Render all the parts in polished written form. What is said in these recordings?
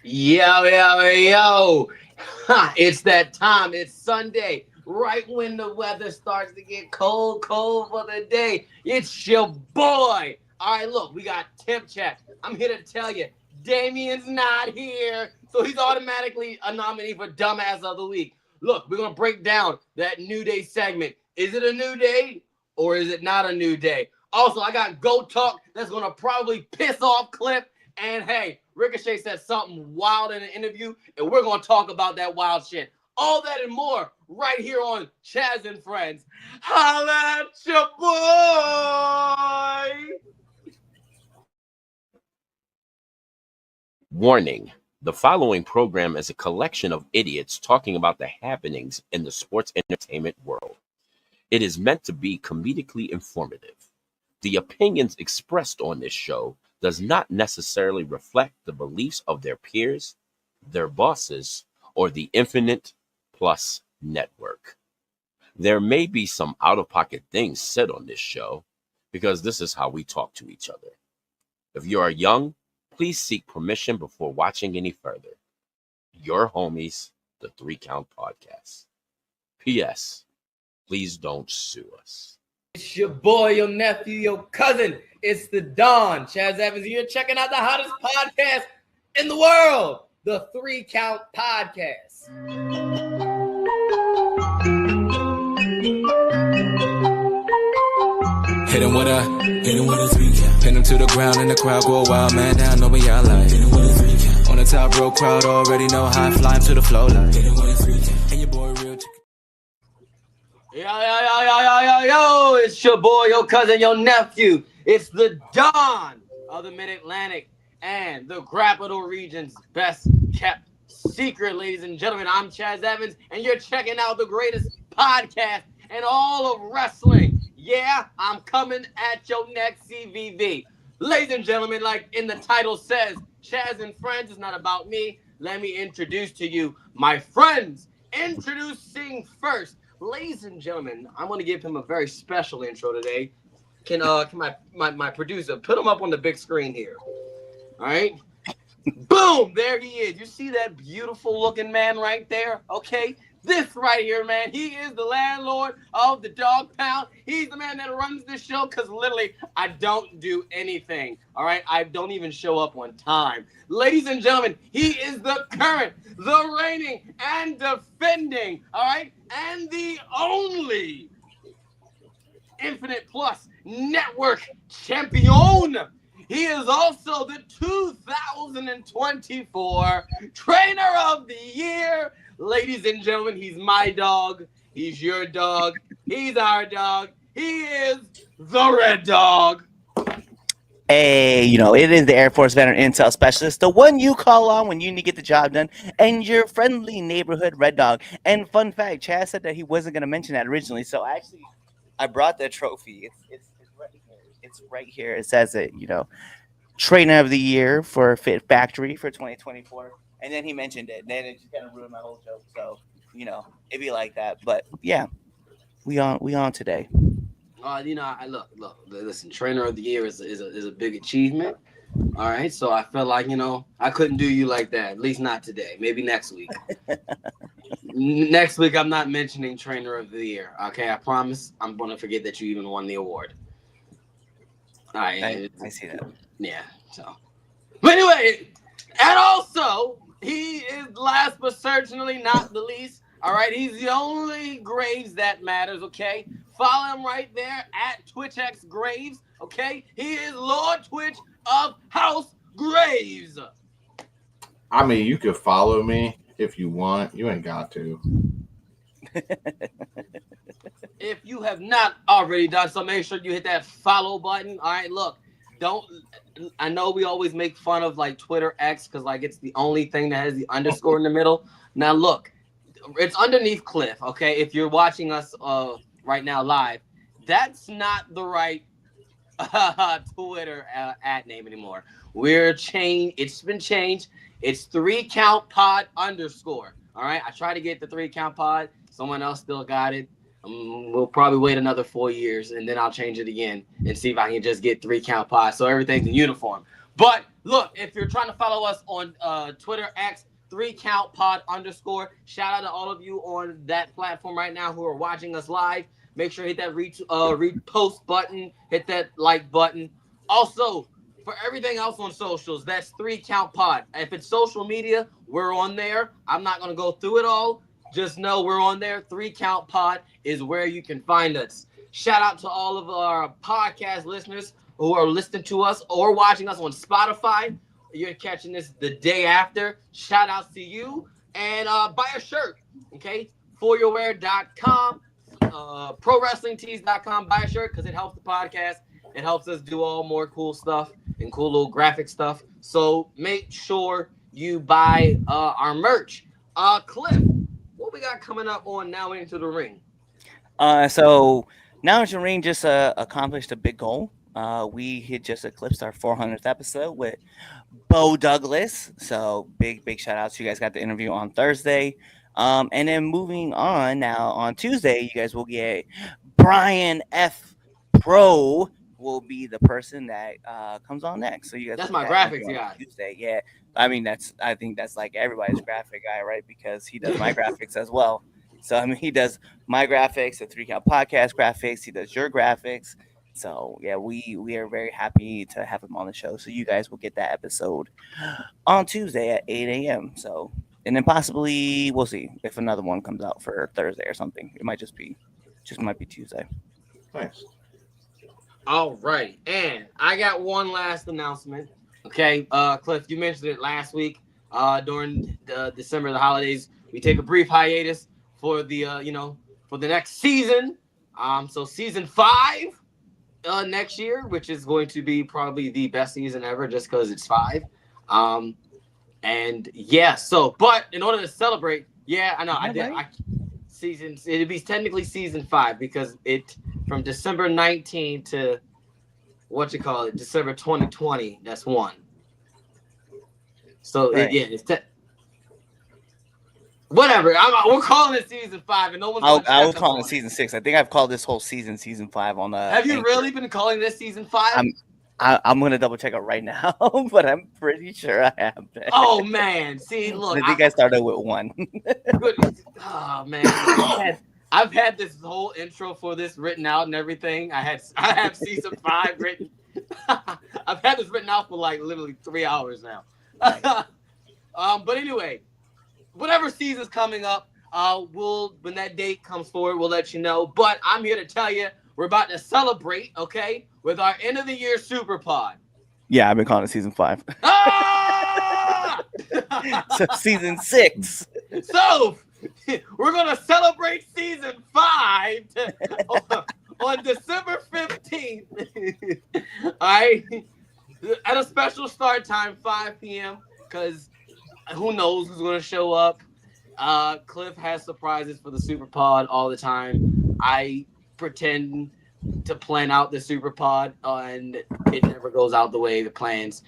Yo. It's that time. It's Sunday. Right when the weather starts to get cold for the day. It's your boy. All right, look, we got Temp Chat. I'm here to tell you, Damien's not here. So he's automatically a nominee for Dumbass of the Week. Look, we're going to break down that New Day segment. Is it a new day or is it not a new day? Also, I got Go Talk that's going to probably piss off Cliff. And hey, Ricochet said something wild in an interview, and we're going to talk about that wild shit. All that and more right here on CHAZ and Friends. Holla at your boy! Warning. The following program is a collection of idiots talking about the happenings in the sports entertainment world. It is meant to be comedically informative. The opinions expressed on this show does not necessarily reflect the beliefs of their peers, their bosses, or the Infinite Plus network. There may be some out-of-pocket things said on this show because this is how we talk to each other. If you are young, please seek permission before watching any further. Your homies, the 3 Count Podcast. P.S. Please don't sue us. It's your boy, your nephew, your cousin. It's the Don. CHAZ Evans here, checking out the hottest podcast in the world, the 3 Count Podcast. Hit him with a 3 count. Pin him to the ground and the crowd go wild, man down, know what y'all like. Hit him with a 3 count. On the top row, crowd already know how I fly him to the flow like. Hit him with a 3 count. And your boy real chicken. Yo, it's your boy, your cousin, your nephew. It's the Don of the Mid-Atlantic and the Capital Region's best kept secret, ladies and gentlemen. I'm CHAZ Evans, and you're checking out the greatest podcast in all of wrestling. Yeah, I'm coming at your next CVV. Ladies and gentlemen, like in the title says, CHAZ and Friends is not about me. Let me introduce to you my friends. Introducing first. Ladies and gentlemen, I'm going to give him a very special intro today. Can my producer put him up on the big screen here? All right. Boom, there he is. You see that beautiful looking man right there? Okay. This right here, man, he is the landlord of the Dog Pound. He's the man that runs this show because literally I don't do anything. All right. I don't even show up on time. Ladies and gentlemen, he is the current, the reigning, and defending, all right, and the only Infinite Plus Network champion. He is also the 2024 Trainer of the Year. Ladies and gentlemen, he's my dog. He's your dog. He's our dog. He is the Red Dog. Hey, it is the Air Force Veteran Intel Specialist, the one you call on when you need to get the job done, and your friendly neighborhood Red Dog. And fun fact, CHAZ said that he wasn't going to mention that originally, so I brought the trophy. It's right here. It's right here. It says it, Trainer of the Year for Fit Factory for 2024. And then he mentioned it. Then it just kind of ruined my whole joke. So, it'd be like that. But yeah, we on today. Listen, Trainer of the Year is a big achievement. All right. So I felt like, I couldn't do you like that. At least not today. Maybe next week. Next week, I'm not mentioning Trainer of the Year. Okay. I promise I'm going to forget that you even won the award. All right. I see that. Yeah. So, but anyway, and also, he is last but certainly not the least. All right, he's the only Graves that matters, okay? Follow him right there at TwitchXGraves, okay? He is Lord Twitch of House Graves. I mean, you could follow me if you want. You ain't got to. If you have not already done so, make sure you hit that follow button. All right, look. I know we always make fun of like Twitter X because like it's the only thing that has the underscore in the middle. Now look, it's underneath Cliff. Okay, if you're watching us right now live, that's not the right Twitter at name anymore. It's been changed. It's 3 Count Pod _. All right, I tried to get the 3 Count Pod. Someone else still got it. We'll probably wait another 4 years, and then I'll change it again and see if I can just get 3 Count Pod so everything's in uniform. But look, if you're trying to follow us on Twitter, X, 3CountPod_. Shout out to all of you on that platform right now who are watching us live. Make sure to hit that repost button, hit that like button. Also, for everything else on socials, that's 3CountPod. If it's social media, we're on there. I'm not going to go through it all. Just know we're on there. 3CountPod is where you can find us. Shout out to all of our podcast listeners who are listening to us or watching us on Spotify. You're catching this the day after. Shout out to you. And buy a shirt, okay? foryourwear.com, prowrestlingtees.com. Buy a shirt because it helps the podcast. It helps us do all more cool stuff and cool little graphic stuff. So make sure you buy our merch. Cliff, what we got coming up on Now Into the Ring? So Now Into the Ring just accomplished a big goal. We had just eclipsed our 400th episode with Bo Douglas. So big shout out to you guys. Got the interview on Thursday. And then moving on now on Tuesday, you guys will get Brian F. Pro will be the person that comes on next. So you guys. That's my graphics guy. Tuesday, yeah. I mean, I think that's like everybody's graphic guy, right? Because he does my graphics as well. So I mean, he does my graphics, the 3 Count Podcast graphics. He does your graphics. So yeah, we are very happy to have him on the show. So you guys will get that episode on Tuesday at 8 a.m. So and then possibly we'll see if another one comes out for Thursday or something. It might just be Tuesday. Thanks. All right, and I got one last announcement. Okay, Cliff, you mentioned it last week. During December, the holidays, we take a brief hiatus for the for the next season. So season 5 next year, which is going to be probably the best season ever, just because it's 5. And yeah, so but in order to celebrate, yeah, I know it'd be technically season 5 because it from December 19 to December 2020. That's 1. So right. It's whatever. We're calling it season 5, and no one's. I was calling it season 6. I think I've called this whole season 5 on the. Have you really been calling this season 5? I'm gonna double check it right now, but I'm pretty sure I have been. Oh man, see, look, I think I started with 1. Good. Oh man, I've had this whole intro for this written out and everything. I have season 5 written. I've had this written out for like literally 3 hours now. But anyway, whatever season's coming up, when that date comes forward, we'll let you know. But I'm here to tell you, we're about to celebrate, okay, with our end of the year super pod. Yeah, I've been calling it season 5. Ah! So season 6. So we're gonna celebrate season 5 on December 15th. All right, at a special start time, 5 p.m. Because who knows who's gonna show up. Cliff has surprises for the super pod all the time. I pretend to plan out the super pod and it never goes out the way the plans.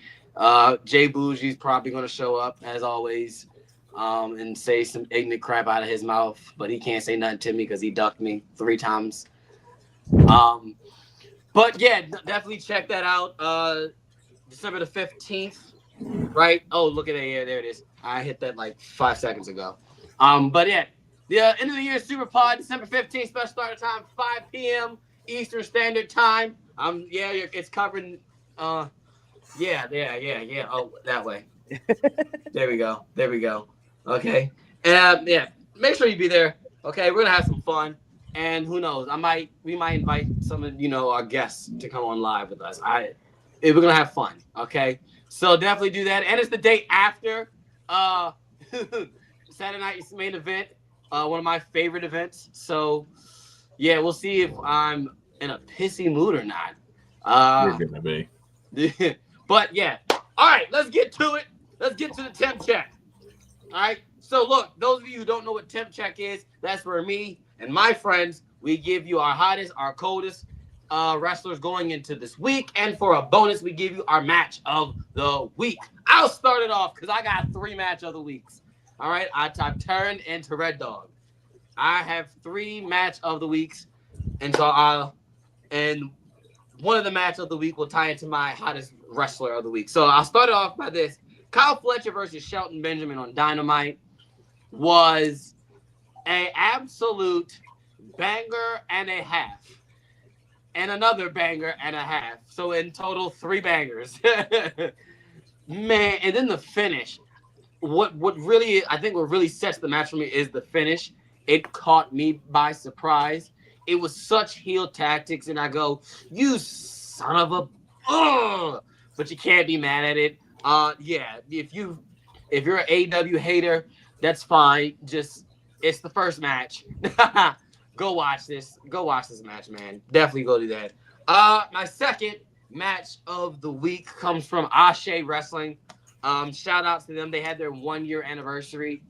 Jay Bougie's probably going to show up as always and say some ignorant crap out of his mouth, but he can't say nothing to me because he ducked me 3 times. But yeah, definitely check that out. December the 15th, right? Oh, look at it. Yeah, there it is. I hit that like 5 seconds ago. But yeah, the end of the year super pod, December 15th, special start time, 5 p.m. Eastern Standard Time. Yeah, it's covering. Yeah. Oh, that way. There we go. Okay. And yeah, make sure you be there. Okay, we're gonna have some fun, and who knows? We might invite some of our guests to come on live with us. We're gonna have fun. Okay, so definitely do that. And it's the day after Saturday night's main event, one of my favorite events. So yeah, we'll see if I'm in a pissy mood or not. You're gonna be. But yeah. All right, let's get to it. Let's get to the temp check. All right. So look, those of you who don't know what temp check is, that's where me and my friends, we give you our hottest, our coldest wrestlers going into this week. And for a bonus, we give you our match of the week. I'll start it off because I got 3 match of the weeks. All right. I've turned into Red Dog. I have 3 match of the weeks. And so one of the match of the week will tie into my hottest wrestler of the week. So I'll start it off by this. Kyle Fletcher versus Shelton Benjamin on Dynamite was an absolute banger and a half. And another banger and a half. So in total, 3 bangers. Man, and then the finish. What really, I think what really sets the match for me is the finish. It caught me by surprise. It was such heel tactics, and I go, you son of a, but you can't be mad at it. Yeah, if you're an AEW hater, that's fine. Just it's the first match. Go watch this. Go watch this match, man. Definitely go do that. My second match of the week comes from Ashe Wrestling. Shout out to them. They had their 1-year anniversary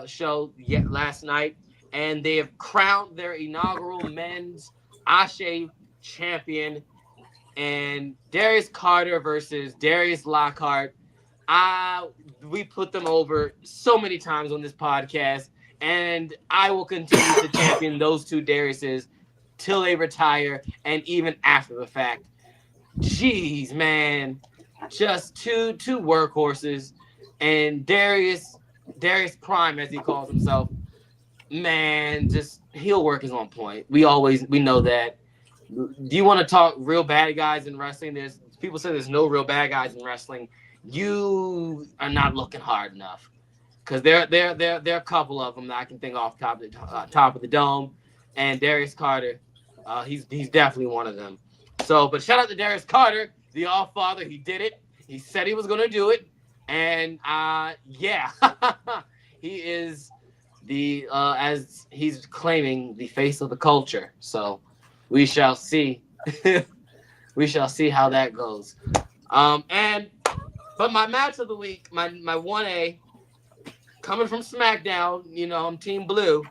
show last night, and they have crowned their inaugural men's Ashe champion, and Darius Carter versus Darius Lockhart. We put them over so many times on this podcast, and I will continue to champion those 2 Dariuses till they retire and even after the fact. Jeez, man. Just two workhorses, and Darius Prime, as he calls himself, man, just heel work is on point. We know that. Do you want to talk real bad guys in wrestling? There's people say there's no real bad guys in wrestling. You are not looking hard enough, because there are a couple of them that I can think off top of the dome, and Darius Carter, he's definitely one of them. So, but shout out to Darius Carter, the All-Father. He did it. He said he was going to do it. And, yeah, he is the, as he's claiming, the face of the culture. So we shall see. We shall see how that goes. But my match of the week, my 1A, coming from SmackDown, you know, I'm Team Blue,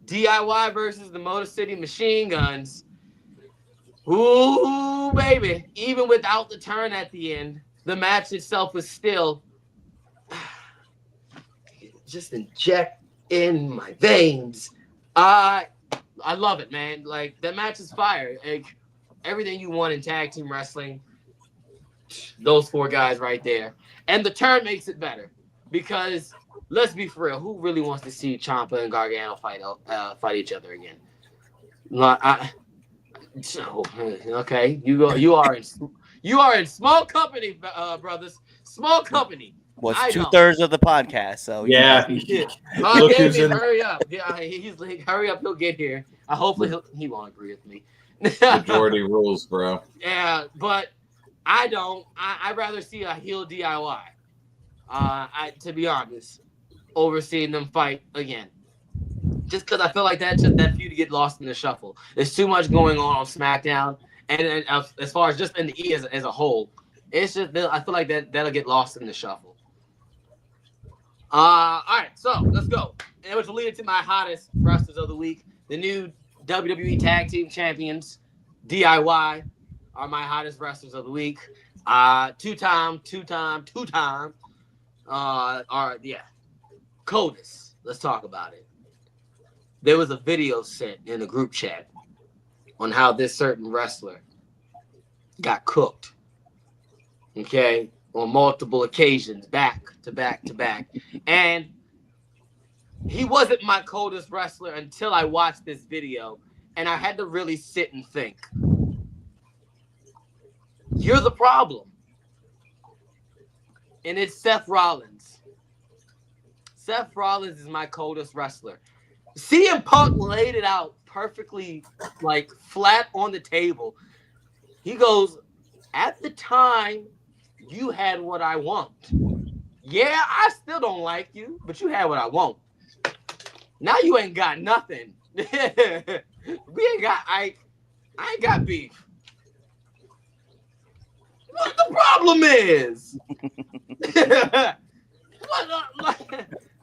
DIY versus the Motor City Machine Guns. Ooh, baby. Even without the turn at the end, the match itself was still just inject in my veins. I love it, man. Like, that match is fire. Like, everything you want in tag team wrestling, those 4 guys right there. And the turn makes it better, because let's be for real, who really wants to see Ciampa and Gargano fight each other again? Okay, you are in small company, brothers. Small company. Well, it's 2/3 of the podcast, so yeah. Damien, hurry up. Yeah, he's like, hurry up. He'll get here. Hopefully he won't agree with me. Majority rules, bro. Yeah, but I don't. I'd rather see a heel DIY. To be honest, over seeing them fight again. Just because I feel like that feud get lost in the shuffle. There's too much going on SmackDown, and as far as just in the E as a whole, it's just I feel like that'll get lost in the shuffle. All right, so let's go. And which will lead to my hottest wrestlers of the week. The new WWE Tag Team Champions, DIY, are my hottest wrestlers of the week. Two-time. Coldest. Let's talk about it. There was a video sent in the group chat on how this certain wrestler got cooked. Okay, on multiple occasions, back to back to back. And he wasn't my coldest wrestler until I watched this video, and I had to really sit and think. You're the problem. And it's Seth Rollins. Seth Rollins is my coldest wrestler. CM Punk laid it out perfectly, like, flat on the table. He goes, at the time, you had what I want. Yeah, I still don't like you, but you had what I want. Now you ain't got nothing. We ain't got, I ain't got beef. What the problem is?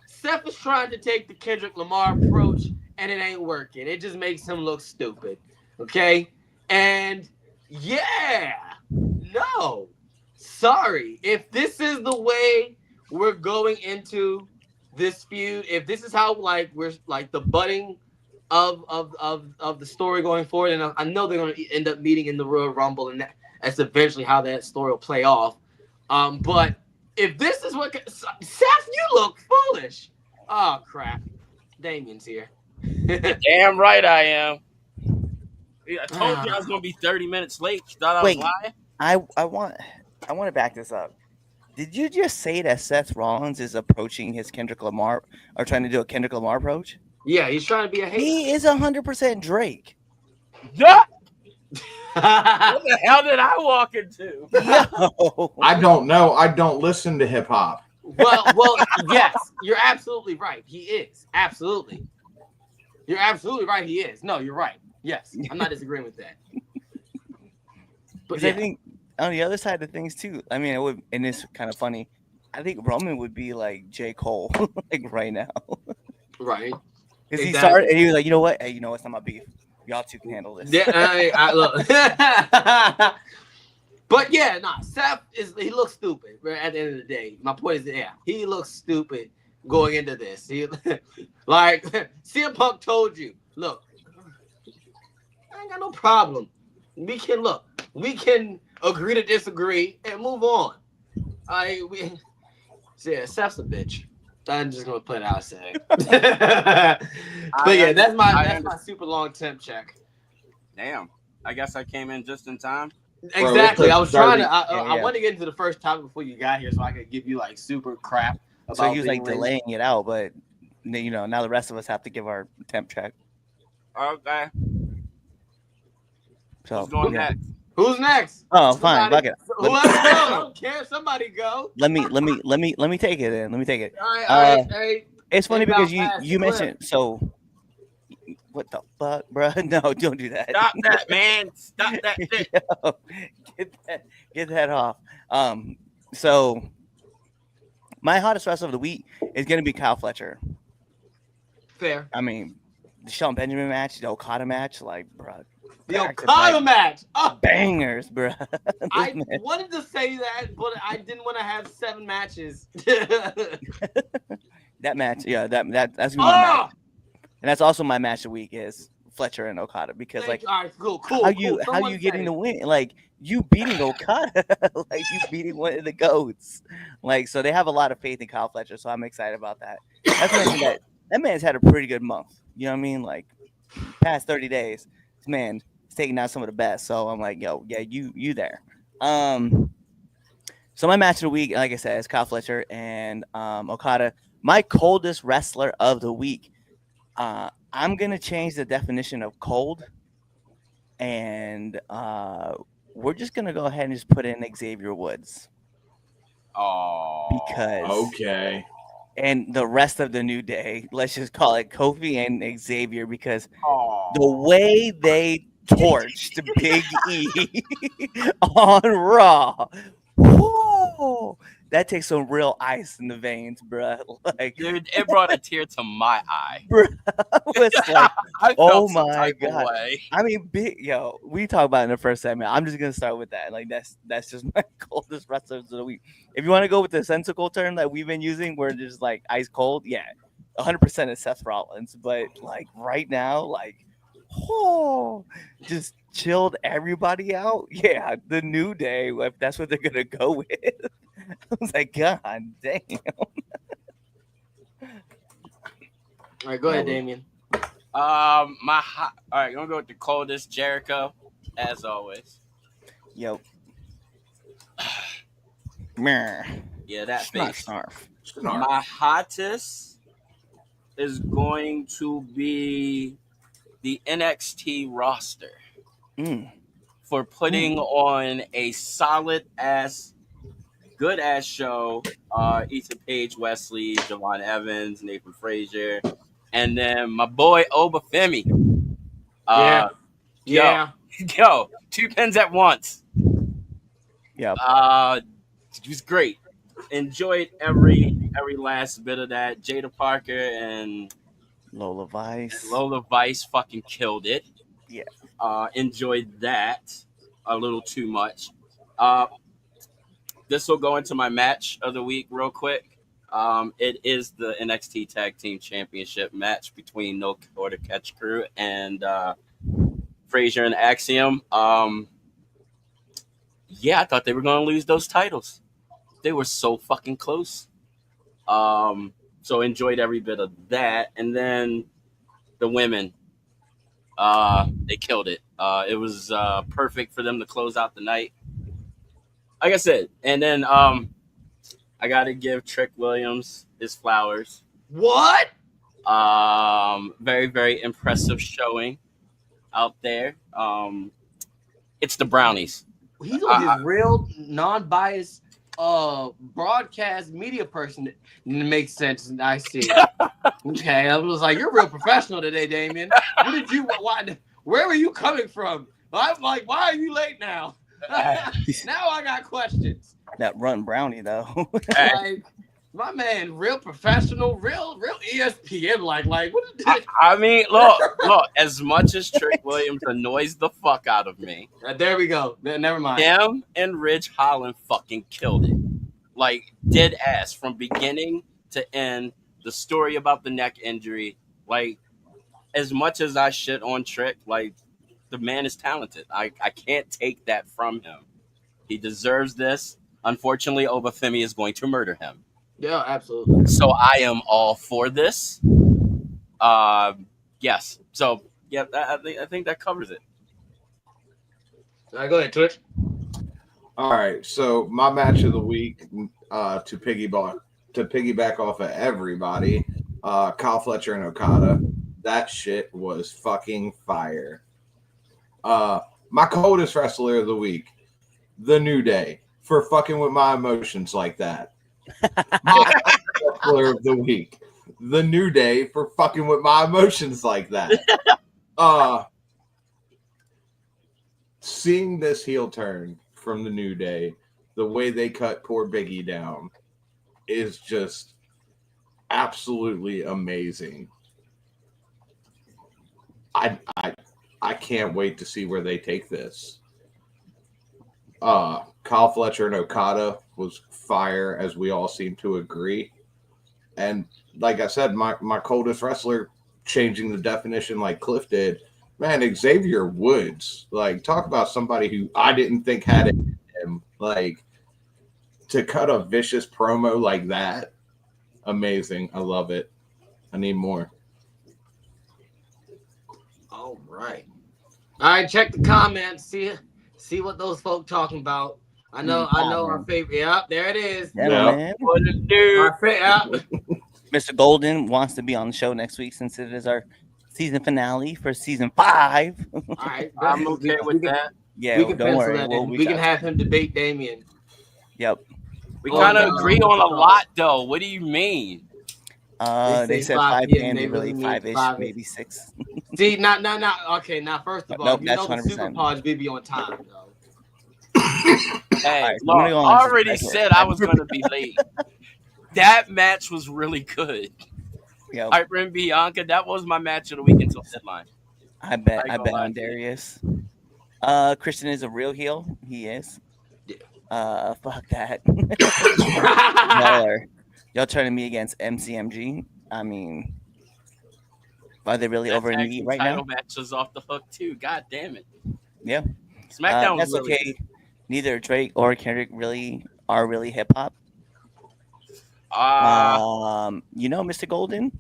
Seth is trying to take the Kendrick Lamar approach, and it ain't working. It just makes him look stupid. Okay? And yeah, no. Sorry. If this is the way we're going into this feud, if this is how, like, we're like the budding of the story going forward, and I know they're going to end up meeting in the Royal Rumble, and that's eventually how that story will play off. But if this is what Seth, you look foolish. Oh crap, Damien's here. Damn right I am. I told you I was gonna be 30 minutes late. You thought I was lying? I want to back this up. Did you just say that Seth Rollins is approaching his Kendrick Lamar or trying to do a Kendrick Lamar approach? Yeah, he's trying to be a hater. He is 100% Drake. Yeah. What the hell did I walk into? Yo. I don't know. I don't listen to hip hop. Well, yes, you're absolutely right. He is absolutely. You're absolutely right. He is. No, you're right. Yes, I'm not disagreeing with that. But yeah. I think on the other side of things too. I mean, it would, and it's kind of funny. I think Roman would be like J. Cole, like right now. Right. Because he started, and he was like, you know what? Hey, you know what's not my beef. Y'all two can handle this. Yeah, I look. But yeah, Seth he looks stupid. At the end of the day, my point is, he looks stupid going into this. He like CM Punk told you, look, I ain't got no problem. We can agree to disagree and move on. Seth's a bitch. I'm just gonna put it out saying. But yeah, that's my super long temp check. Damn. I guess I came in just in time. Exactly. I was trying to. I wanted to get into the first topic before you got here, so I could give you like super crap. So he was like delaying it out, but now the rest of us have to give our temp check. Okay. So who's going next? Who's next? Oh, fine. Fuck it. Whoever go. I don't care. Somebody go. Let me take it then. Let me take it. All right. It's funny because you mentioned so. What the fuck, bro? No, don't do that. Stop that, man. Stop that shit. Yo, get that off. So my hottest wrestler of the week is gonna be Kyle Fletcher. Fair. I mean, the Shelton Benjamin match, the Okada match, like, bro. The Okada match. Oh, bangers, bro. I wanted to say that, but I didn't want to have 7 matches. That match, yeah, that's my match. And that's also my match of the week is Fletcher and Okada because all right, cool. How you getting the win? Like you beating Okada, like you beating one of the goats. Like so they have a lot of faith in Kyle Fletcher, so I'm excited about that. That man's had a pretty good month. You know what I mean? Like past 30 days, this man is taking out some of the best. So I'm like, yo, yeah, you there. So my match of the week, like I said, is Kyle Fletcher and Okada. My coldest wrestler of the week. I'm gonna change the definition of cold, and we're just gonna go ahead and just put in Xavier Woods. Oh, because okay. And the rest of the New Day, let's just call it Kofi and Xavier, because the way they torched Big E on Raw, whoo, that takes some real ice in the veins, bro. Like, dude, it brought a tear to my eye. Bro, was like, oh my god! Way. I mean, we talk about it in the first segment. I'm just gonna start with that. Like, that's just my coldest wrestlers of the week. If you want to go with the sensical term that we've been using, where just like ice cold, yeah, 100% is Seth Rollins. But like right now, like, just chilled everybody out. Yeah, the New Day. If that's what they're gonna go with. I was like, God damn. All right, go ahead, Damien. All right, I'm gonna go with the coldest, Jericho, as always. Yo. Yeah, that face. Snarf. My hottest is going to be the NXT roster for putting on a solid ass, good ass show. Ethan Page, Wesley, Javon Evans, Nathan Frazier, and then my boy Obafemi. Yo, 2 pins at once. Yeah. It was great. Enjoyed every last bit of that. Jada Parker and Lola Vice. Lola Vice fucking killed it. Yeah. Enjoyed that a little too much. This will go into my match of the week real quick. It is the NXT Tag Team Championship match between No Order Catch Crew and Frazier and Axiom. Yeah, I thought they were going to lose those titles. They were so fucking close. So enjoyed every bit of that. And then the women, they killed it. It was perfect for them to close out the night. Like I said, and then I got to give Trick Williams his flowers. What? Very, very impressive showing out there. It's the Brownies. He's on his real non-biased broadcast media person. It makes sense. I see. Okay, I was like, you're real professional today, Damien. What did you? Where were you coming from? I'm like, why are you late now? Now I got questions. That run Brownie though. Like, my man, real professional, real ESPN. Like what? I mean, look. As much as Trick Williams annoys the fuck out of me, There we go. Never mind. him and Ridge Holland fucking killed it. Like dead ass from beginning to end. The story about the neck injury, like as much as I shit on Trick, like the man is talented. I can't take that from him. He deserves this. Unfortunately, Obafemi is going to murder him. Yeah, absolutely. So I am all for this. Yes. So yeah, I think that covers it. All right, go ahead, Twitch. All right, so my match of the week to piggyback off of everybody, Kyle Fletcher and Okada. That shit was fucking fire. My coldest wrestler of the week, The New Day, for fucking with my emotions like that. My wrestler of the week, The New Day, for fucking with my emotions like that. Seeing this heel turn from The New Day, the way they cut poor Biggie down, is just absolutely amazing. I can't wait to see where they take this. Kyle Fletcher and Okada was fire, as we all seem to agree. And like I said, my coldest wrestler, changing the definition like Cliff did, man, Xavier Woods. Like, talk about somebody who I didn't think had it in him. Like, to cut a vicious promo like that, amazing. I love it. I need more. All right. All right, check the comments. See what those folk talking about. I know our favorite. Yep, there it is. Yeah, man. What to do? Mr. Golden wants to be on the show next week since it is our season finale for season 5. All right, I'm okay with that. Yeah, we can don't worry. pencil that in. We can have him debate Damien. Yep. We kind of agree on a lot, though. What do you mean? They said 5 yeah, they they really really 5-ish, mean 5-ish. maybe 6. See, not. Okay, now first of all, Nope, you that's know the 100%. Super Pods be on time, though. Hey, Alright, so look, we're I gonna go on to already the said I was going to be late. That match was really good. Yep. Piper and Bianca, that was my match of the week until deadline. I bet I ain't gonna lie on to you. Darius. Christian is a real heel. He is. Yeah. Fuck that. Y'all turning me against MCMG. I mean, are they really over in the heat right now? Title match was off the hook too. God damn it. Yeah. SmackDown was That's really okay. Neither Drake or Kendrick are really hip hop. Mr. Golden,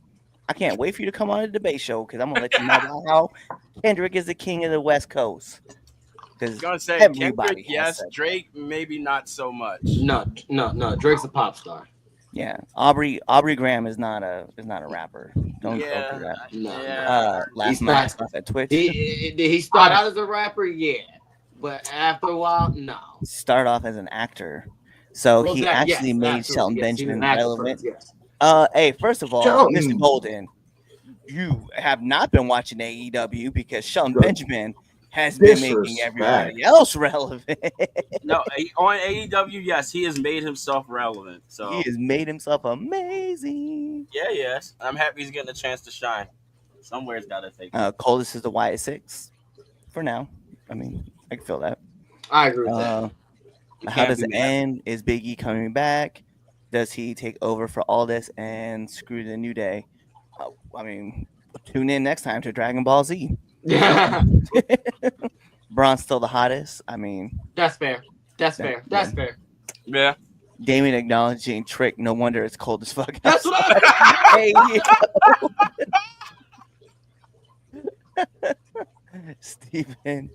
I can't wait for you to come on a debate show because I'm gonna let you know about how Kendrick is the king of the West Coast. Because gonna say everybody Kendrick, has yes, said Drake maybe not so much. No. Drake's a pop star. yeah, Aubrey Graham is not a rapper. Don't do that. No. Yeah. Last He's night not- stuff at Twitch. He started out as a rapper, yeah, but after a while, no. Start off as an actor, so Well, he that- actually yes, made absolutely, Shelton yes, he was Benjamin an actor relevant. first, yes. Hey, first of all, Shelton. Mr. Golden, you have not been watching AEW because Shelton Good. Benjamin has been making Disrespect. everybody else relevant. No, on AEW, yes, he has made himself relevant. So He has made himself amazing. yes. I'm happy he's getting a chance to shine. Somewhere's gotta take it. Coldest is the Wyatt 6 for now. I mean, I can feel that. I agree with that. You How can't does be it mad. end? Is Big E coming back? Does he take over for all this and screw the New Day? I mean, tune in next time to Dragon Ball Z. Yeah, Braun's still the hottest. I mean, that's fair. That's fair. That's fair. Yeah. Damien acknowledging Trick. No wonder it's cold as fuck. That's what outside. I. Hey, Stephen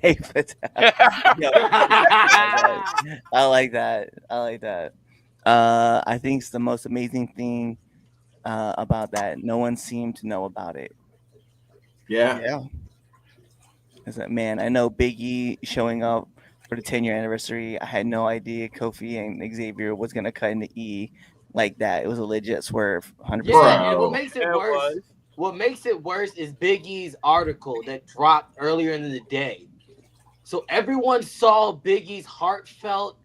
A. Patel. Yo, I like that. I like that. I think it's the most amazing thing about that. No one seemed to know about it. Yeah. Is that, man, I know Big E showing up for the 10-year anniversary. I had no idea Kofi and Xavier was gonna cut into E like that. It was a legit swerve, 100%. Yeah, and Bro. what makes it It worse? was. What makes it worse is Big E's article that dropped earlier in the day. So everyone saw Big E's heartfelt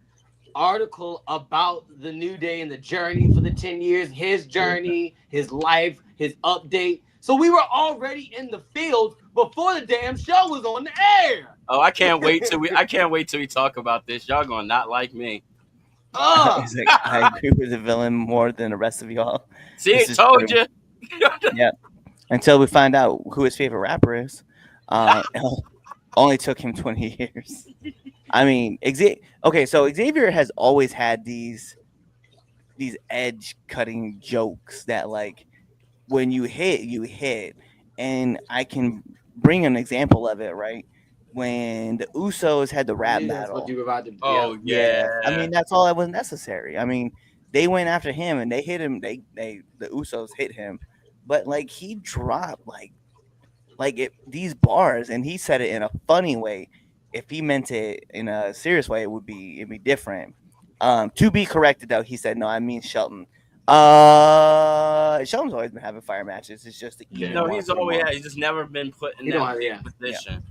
article about the New Day and the journey for the 10 years, his journey, his life, his update. So we were already in the field before the damn show was on the air. Oh, I can't wait till we talk about this. Y'all gonna not like me. It's like, I agree with the villain more than the rest of y'all. See, This I is told true. you. Until we find out who his favorite rapper is. Only took him 20 years. I mean, okay, so Xavier has always had these edge cutting jokes that, like, when you hit, you hit. And I can bring an example of it, right? When the Usos had the rap That's battle. what you were about to. Oh yeah. I mean, that's all that was necessary. I mean, they went after him and they hit him. The Usos hit him, but like he dropped these bars, and he said it in a funny way. If he meant it in a serious way, it'd be different. To be corrected though, he said no. I mean Shelton. Shelton's always been having fire matches. It's just the Yeah. No, he's always Mark. he's just never been put in He don't that have- yeah. position.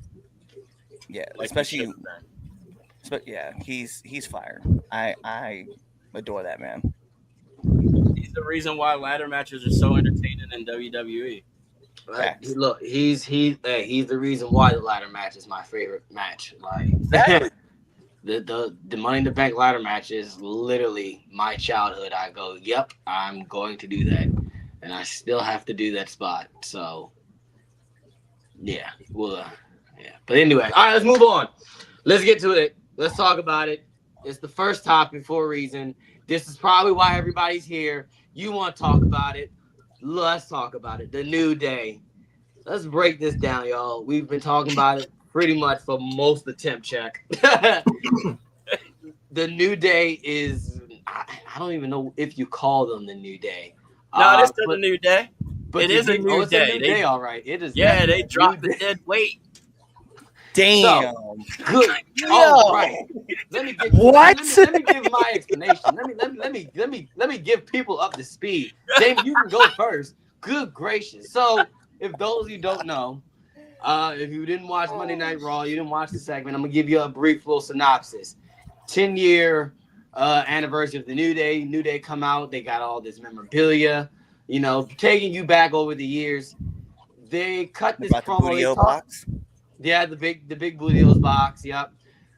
Yeah, Like he especially. should've been. Yeah, he's fire. I adore that man. He's the reason why ladder matches are so entertaining in WWE. Like, Facts. look, he's the reason why the ladder match is my favorite match. Like the Money in the Bank ladder match is literally my childhood. I go, yep, I'm going to do that, and I still have to do that spot. So yeah, well, yeah. But anyway, all right, let's move on. Let's get to it. Let's talk about it. It's the first topic for a reason. This is probably why everybody's here. You want to talk about it. Let's talk about it. The New Day. Let's break this down, y'all. We've been talking about it pretty much for most of the temp check. The New Day is, I don't even know if you call them the New Day. No, this is the New Day. But It is a new it's day. A new day, all right. It is. Yeah, they definitely a dropped new the dead weight. Damn. Good. Yo. All right. Let me give my explanation. Let me give people up to speed. Damien, you can go first. Good gracious. So, if those of you don't know, if you didn't watch Monday Night Raw, you didn't watch the segment, I'm gonna give you a brief little synopsis. 10-year anniversary of the New Day. New Day come out. They got all this memorabilia. You know, taking you back over the years. They cut this About the promo. Booty-O box. Yeah, the big Booty-O's box. Yep.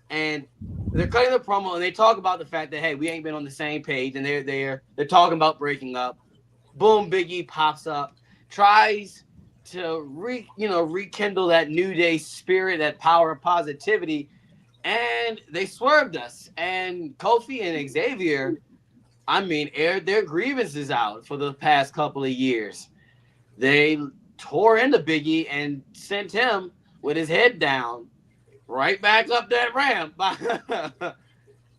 And they're cutting the promo, and they talk about the fact that, hey, we ain't been on the same page, and they're talking about breaking up. Boom, Big E pops up, tries to rekindle that New Day spirit, that power of positivity, and they swerved us. And Kofi and Xavier, I mean, aired their grievances out for the past couple of years. They tore into Big E and sent him with his head down right back up that ramp.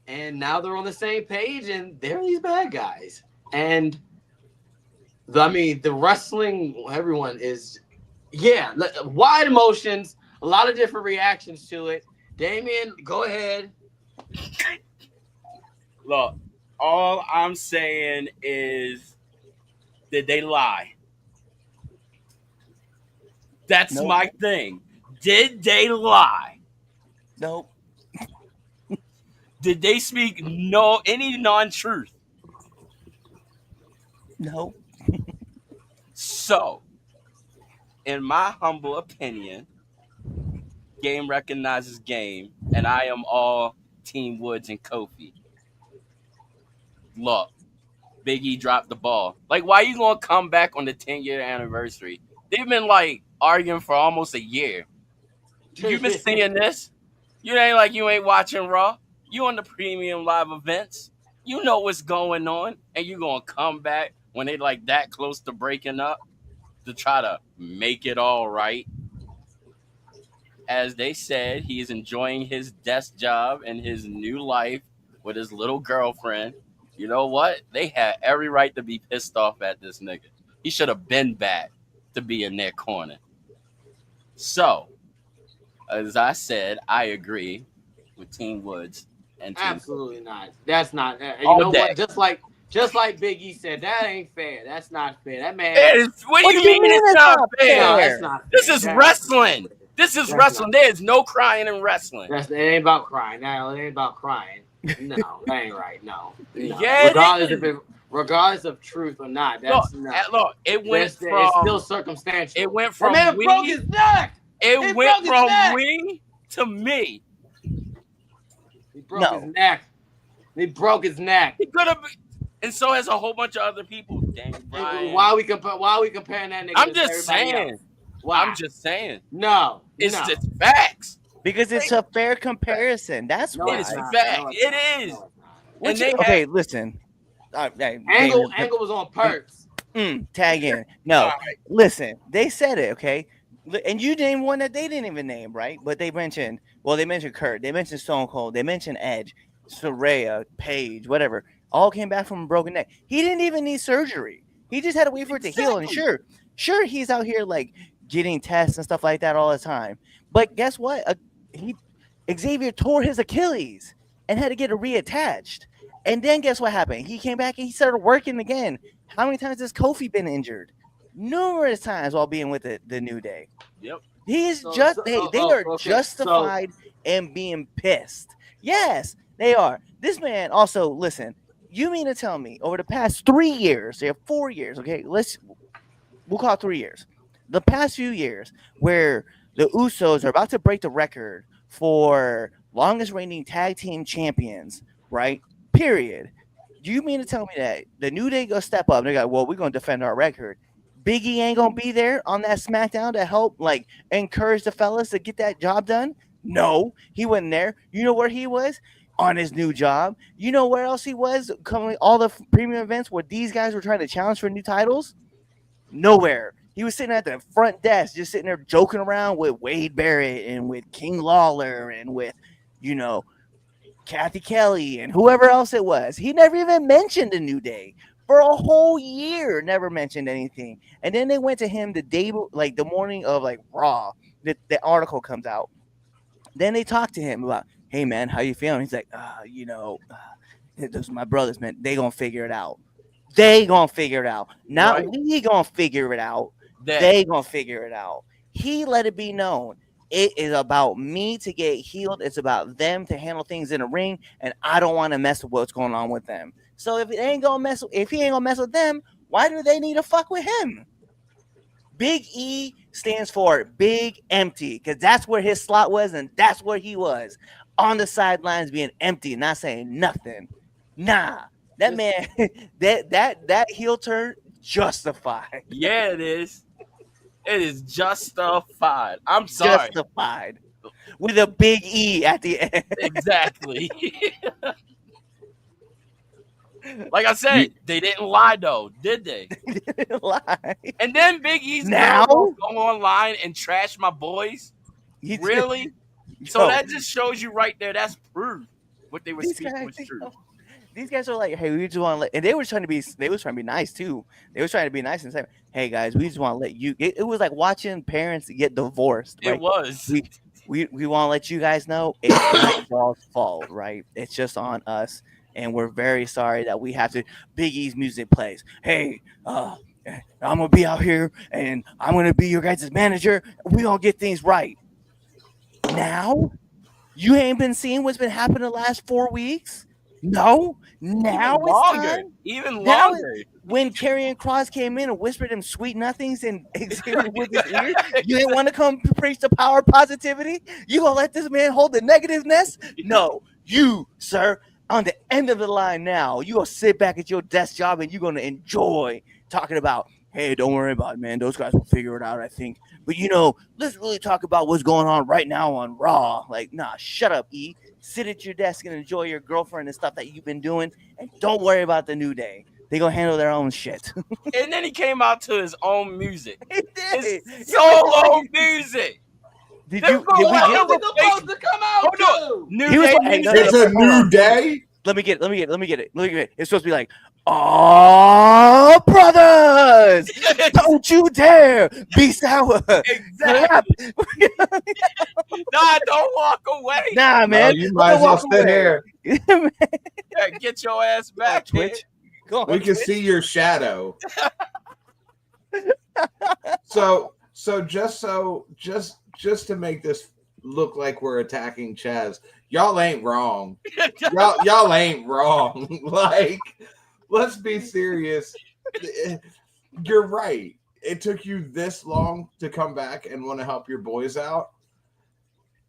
And now they're on the same page, and they're these bad guys. And the wrestling, everyone is, wide emotions, a lot of different reactions to it. Damien, go ahead. Look, all I'm saying is, did they lie? That's Nope. my thing. Did they lie? Nope. Did they speak any non-truth? Nope. So, in my humble opinion, game recognizes game, and I am all Team Woods and Kofi. look, Big E dropped the ball. Like, why you gonna come back on the 10-year anniversary? They've been like arguing for almost a year. You've been seeing this. You ain't like you ain't watching Raw. You on the premium live events. You know what's going on, and you gonna come back when they like that close to breaking up to try to make it all right. As they said, he is enjoying his desk job and his new life with his little girlfriend. You know what? They had every right to be pissed off at this nigga. He should have been back to be in their corner. So, as I said, I agree with Team Woods and Team Absolutely not. That's not. You All know day. what? Just like Big E said, that ain't fair. That's not fair. That man. What do you mean it's not fair? No, that's not fair. This is wrestling. This is wrestling. There is no crying in wrestling. It ain't about crying. No, it ain't about crying. No, that ain't right. No. Yeah, regardless of truth or not, that's not. Look, it went It's from still circumstantial. it went from man broke we his neck. it He went broke his from neck. we to me. He broke his neck. He broke his neck. He could have, and so has a whole bunch of other people. Dang, Brian. Why are we comparing that nigga? I'm to just everybody saying. else? Why? I'm just saying. No. It's just facts. Because it's a fair comparison. That's No, why. It's not. fact. No, it's It not. is. No, it's not. And they Okay, had, listen. Angle was on perks. Tag in. No, All right. listen. They said it, okay? And you named one that they didn't even name, right? But they mentioned Kurt. They mentioned Stone Cold. They mentioned Edge, Saraya, Paige, whatever. All came back from a broken neck. He didn't even need surgery. He just had to wait for it to heal. And sure, he's out here like getting tests and stuff like that all the time. But guess what? Xavier tore his Achilles and had to get it reattached. And then guess what happened? He came back and he started working again. How many times has Kofi been injured? Numerous times while being with the New Day. Yep. He is they are okay, justified in being pissed. Yes, they are. This man also, listen, you mean to tell me over the past 3 years, they have 4 years, okay? We'll call it 3 years. The past few years where the Usos are about to break the record for longest reigning tag team champions, right? Period. Do you mean to tell me that the New Day go step up? They go, well, we're gonna defend our record. Big E ain't gonna be there on that SmackDown to help, like, encourage the fellas to get that job done. No, he wasn't there. You know where he was? On his new job. You know where else he was? Coming all the premium events where these guys were trying to challenge for new titles. Nowhere. He was sitting at the front desk, just sitting there joking around with Wade Barrett and with King Lawler and with, Kathy Kelly and whoever else it was. He never even mentioned a New Day for a whole year. Never mentioned anything. And then they went to him the day, like the morning of like Raw. The article comes out. Then they talked to him about, hey man, how you feeling? He's like, those are my brothers, man. They gonna figure it out. They gonna figure it out. Not Right. we gonna figure it out. They gonna figure it out. He let it be known. It is about me to get healed. It's about them to handle things in the ring, and I don't want to mess with what's going on with them. So if he ain't gonna mess with them, why do they need to fuck with him? Big E stands for Big Empty, because that's where his slot was, and that's where he was on the sidelines, being empty, not saying nothing. Nah, that man, that heel turn justified. Yeah, it is. It is justified. I'm sorry. Justified with a big E at the end. Exactly. Like I said, they didn't lie though, did they? Lie. And then Big E's Now? go online and trash my boys. Really? So that just shows you right there. That's proof what they were speaking was true. These guys are like, hey, we just want to let, and they were trying to be nice too. They were trying to be nice and say, hey guys, we just want to let you. It was like watching parents get divorced. Right? It was. We want to let you guys know it's not y'all's fault, right? It's just on us, and we're very sorry that we have to. Big E's music plays. Hey, I'm gonna be out here, and I'm gonna be your guys' manager. We gonna get things right. Now, you ain't been seeing what's been happening the last 4 weeks. No, now even it's longer. time. Even Now longer. When Karrion Kross came in and whispered him sweet nothings and Xavier with his ear, you didn't want to come preach the power of positivity? You gonna let this man hold the negativeness? No, you, sir. on the end of the line now. You gonna sit back at your desk job and you're gonna enjoy talking about, hey, don't worry about it, man. Those guys will figure it out, I think. But let's really talk about what's going on right now on Raw. Like, nah, shut up, E. Sit at your desk and enjoy your girlfriend and stuff that you've been doing, and don't worry about the New Day. They gonna handle their own shit. And then he came out to his own music. He did. His solo music. Did They we were going get? to What's it supposed to come out to? New He was Day like, hey, music. It's a new day. Let me get it. It's supposed to be like, oh, brothers, don't you dare be sour. Exactly. Nah, don't walk away. Nah, No, man. you might as well Walk sit away. here. Yeah, get your ass back, Twitch. kid. Go on, We can Twitch. see your shadow. So just to make this look like we're attacking CHAZ, y'all ain't wrong. Y'all ain't wrong. Like, let's be serious. You're right. It took you this long to come back and want to help your boys out.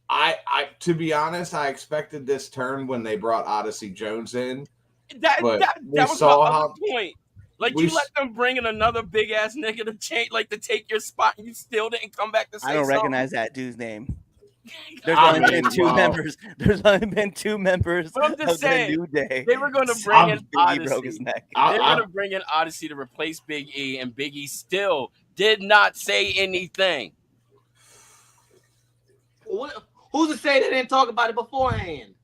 I to be honest, I expected this turn when they brought Odyssey Jones in. That But was my saw other how- point. Like, we you s- let them bring in another big ass nigga to change, like, to take your spot, and you still didn't come back to say I don't something. recognize that dude's name. There's I only been mean, two well- members. There's only been two members But I'm just of saying, the New Day. They were going to I'm bring in Biggie broke his Odyssey. neck. They were going to bring in Odyssey to replace Big E, and Big E still did not say anything. Who's to say they didn't talk about it beforehand?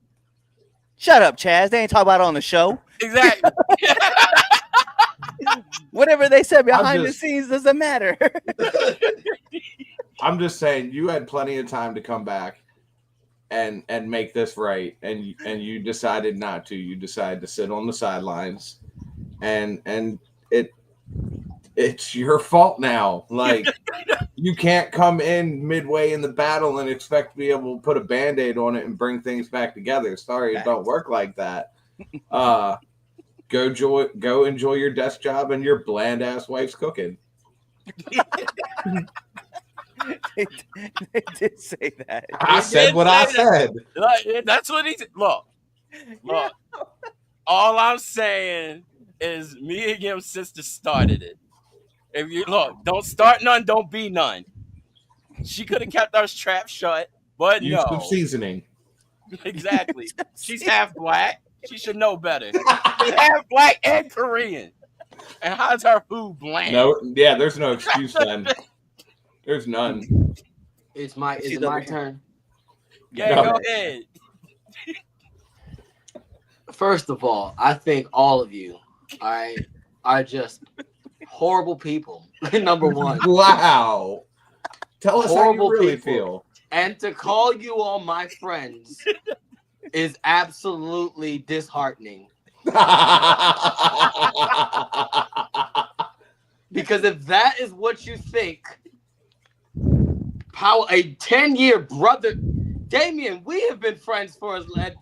Shut up, Chaz. They ain't talking about it on the show. Exactly. Whatever they said behind just- the scenes doesn't matter. I'm just saying, you had plenty of time to come back and make this right, and you decided not to. You decided to sit on the sidelines, and it's your fault now. Like, you can't come in midway in the battle and expect to be able to put a Band-Aid on it and bring things back together. Sorry, it don't work like that. Go enjoy your desk job and your bland ass wife's cooking. They did say that. I said what I said. Like, that's what he said. Look. All I'm saying is me and your sister started it. If you look, don't start none, don't be none. She could have kept our trap shut, but Use some seasoning. Exactly. She's half black. She should know better. She's half black and Korean. And how's her food bland? No, yeah, there's no excuse then. There's none. Is it my turn? Yeah, No. go ahead. First of all, I think all of you, all right, are just horrible people. Number one. Wow. Tell us how you Horrible really people. feel. And to call you all my friends is absolutely disheartening. Because if that is what you think, a 10-year brother, Damien, we have been friends for And look,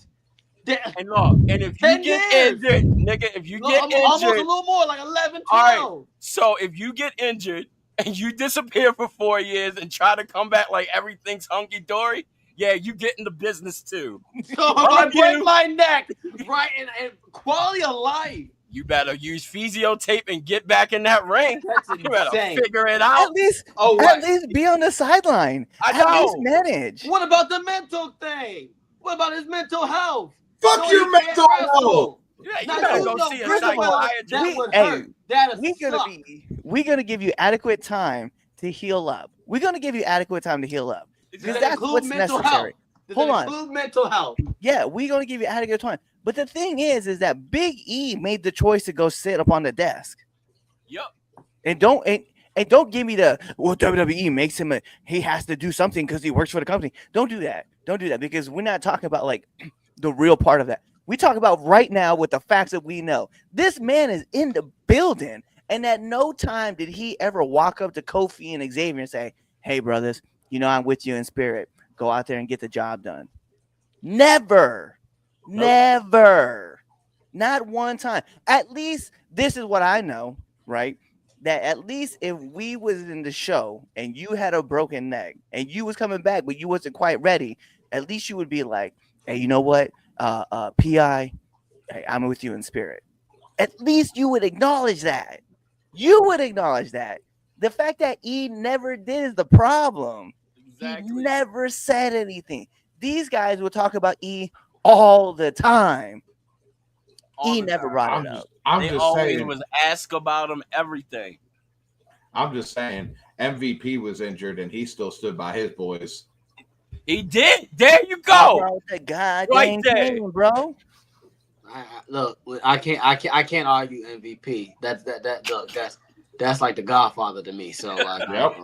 and if you 10 get years. injured, nigga, if you get almost a injured, little more, like 11, 12. All right. So if you get injured and you disappear for 4 years and try to come back like everything's hunky dory, yeah, you get in the business too. So if I break my neck, right, and quality of life. You better use physio tape and get back in that ring. That's You better insane. figure it out. At least, Oh, at what? least be on the sideline. I At know. least manage. What about the mental thing? What about his mental health? Fuck No, your he can't mental wrestle. health. Yeah, you Now, better you go know, see a first of all, psychiatrist. that would Hey, hurt. That'd suck. We're gonna give you adequate time to heal up. We're gonna give you adequate time to heal up. Does Because that that's include what's mental necessary. health? Does Hold that on. include mental health? Yeah, we're gonna give you adequate time. But the thing is that Big E made the choice to go sit up on the desk. Yep. And don't give me the WWE makes him he has to do something because he works for the company. Don't do that. Don't do that, because we're not talking about like the real part of that. We talk about right now with the facts that we know. This man is in the building, and at no time did he ever walk up to Kofi and Xavier and say, "Hey, brothers, I'm with you in spirit. Go out there and get the job done." Never. Nope. Never. Not one time. At least this is what I know, right? That at least if we was in the show and you had a broken neck and you was coming back but you wasn't quite ready, at least you would be like, "Hey, you know what? PI, hey, I'm with you in spirit. At least you would acknowledge that. You would acknowledge that. The fact that E never did is the problem. Exactly. He never said anything. These guys would talk about E all the time. All E the never time. brought I'm it up. just, I'm They just always saying. was ask about him everything. I'm just saying. MVP was injured, and he still stood by his boys. He did. There you Talk go. about the goddamn Right there. game, bro. Look, I can't argue MVP. Look, that's like the Godfather to me. So like, Yep.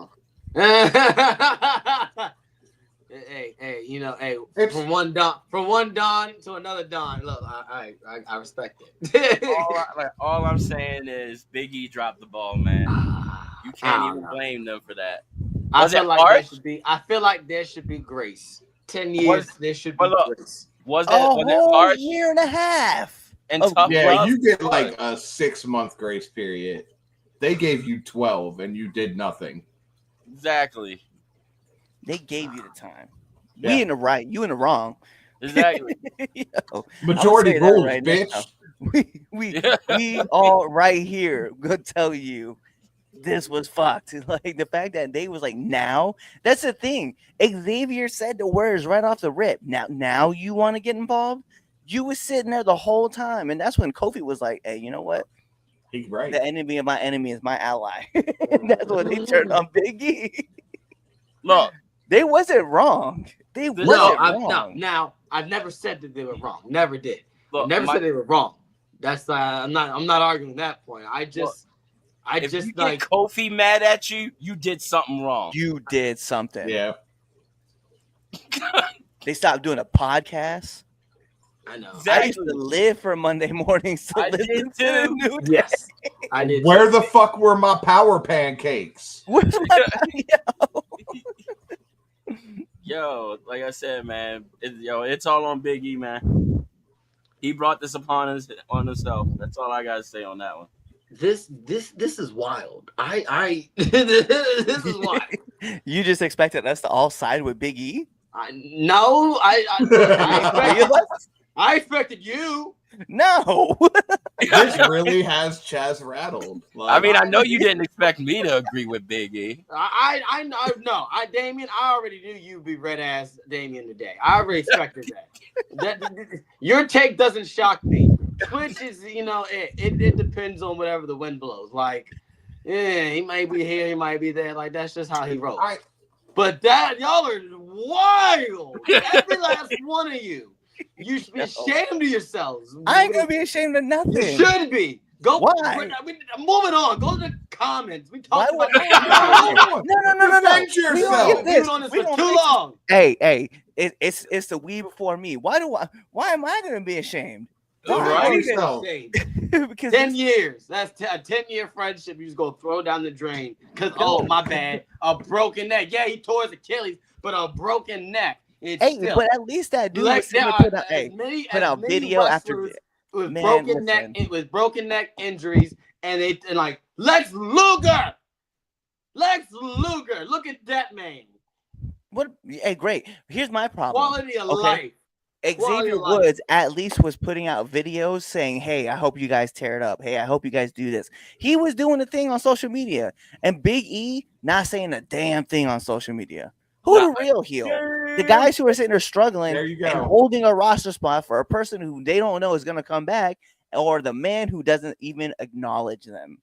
hey, you know, hey, It's- from one Don to another Don. Look, I respect it. All I'm saying is Big E dropped the ball, man. You can't even blame them for that. I Was feel it like harsh? there should be grace. 10 years, there should be look, grace. Was A it whole harsh year and a half. and of- tough Yeah, love? you get like a 6-month grace period. They gave you 12, and you did nothing. Exactly. They gave you the time. Yeah. We in the right, you in the wrong. Exactly. Yo, Majority say that rules, right bitch. now. We all right here gonna tell you this was fucked. Like the fact that they was like now, that's the thing. Xavier said the words right off the rip. Now you want to get involved? You was sitting there the whole time, and that's when Kofi was like, "Hey, you know what? He's right. The enemy of my enemy is my ally." That's when they turned on Big E. Look, They wasn't wrong. They No, wasn't No, wrong. now I've never said that they were wrong. Never did. look. Never my- said they were wrong. That's I'm not arguing that point. if just you like get Kofi mad at you, you did something wrong. You did something. Yeah. They stopped doing a podcast. I know. Exactly. I used to live for Monday mornings to I listen did to the too. new Yes, I did. Where the fuck were my power pancakes? Where's my Yo, like I said, man, it's all on Big E, man. He brought this upon himself. That's all I gotta say on that one. This is wild. This is wild. You just expected us to all side with Big E? No, I expected you. No. This really has Chaz rattled. I mean, I know you didn't expect me to agree with Big E. I know. Damien, I already knew you'd be red ass Damien today. I already expected that. Your take doesn't shock me. Twitch is, it depends on whatever the wind blows. Like, yeah, he might be here, he might be there. Like, that's just how he rolls. But that y'all are wild. Every last one of you. You should be ashamed of yourselves. I ain't gonna be ashamed of nothing. You should be. Go. Why? Moving on. Go to the comments. We Why talked would about No. Defend We don't yourself. get We've this. been on this We for don't too fix it. long. Hey, it's the we before me. Why am I gonna be ashamed? All Why right. are you So- ashamed? Because 10 years. That's a 10-year friendship. You just go throw down the drain. Because, oh, my bad. A broken neck. Yeah, he tore his Achilles, but a broken neck. It's hey, still. but at least that dude Like, was sitting there there are put out video after wrestlers with Man, broken neck. listen. It was broken neck injuries, and like Lex Luger. Look at that man. what. Hey, great. Here's my problem. Quality of life. Quality Xavier of life. Woods at least was putting out videos saying, "Hey, I hope you guys tear it up. Hey, I hope you guys do this." He was doing the thing on social media, and Big E not saying a damn thing on social media. Who the real heel? The guys who are sitting there struggling There you and go. holding a roster spot for a person who they don't know is going to come back, or the man who doesn't even acknowledge them.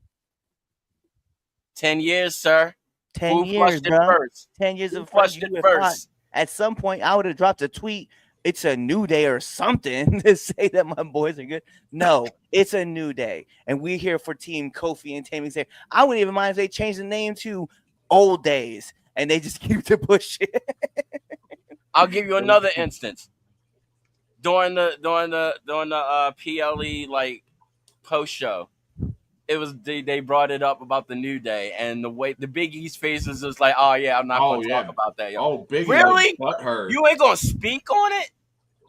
10 years, sir. 10 Who years, flushed it bro. first? 10 years Who of flushed friendship. it You would thought first? at some point I would have dropped a tweet. It's a new day or something to say that my boys are good. No, it's a new day. And we're here for Team Kofi and Tammy. Say, I wouldn't even mind if they changed the name to Old Days and they just keep to push it. I'll give you another instance. During the PLE like post show, it was they brought it up about the New Day and the way the Big East face was just like, oh yeah, I'm not Oh, gonna yeah. talk about that, yo. Oh, Big Really? butthurt. You ain't gonna speak on it?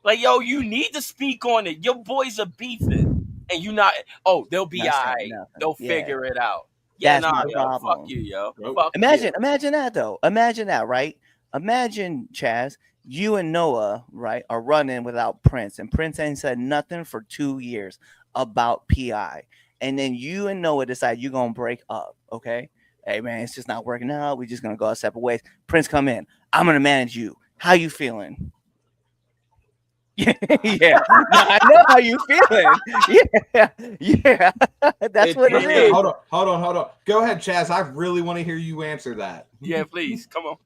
Like, yo, you need to speak on it. Your boys are beefing, and you not. Oh, they'll be Not saying alright. nothing. They'll Yeah. figure it out. Yeah, That's my yo, problem. fuck you, yo. Nope. Fuck Imagine that though. Imagine that, right? Imagine, Chaz, you and Noah, right, are running without Prince, and Prince ain't said nothing for 2 years about PI. And then you and Noah decide you're gonna break up, okay? Hey man, it's just not working out. We're just gonna go our separate ways. Prince come in. I'm gonna manage you. How you feeling? Yeah, yeah. No, I know how you feeling. Yeah, yeah. That's what it is. Hold on. Go ahead, Chaz. I really want to hear you answer that. Yeah, please. Come on.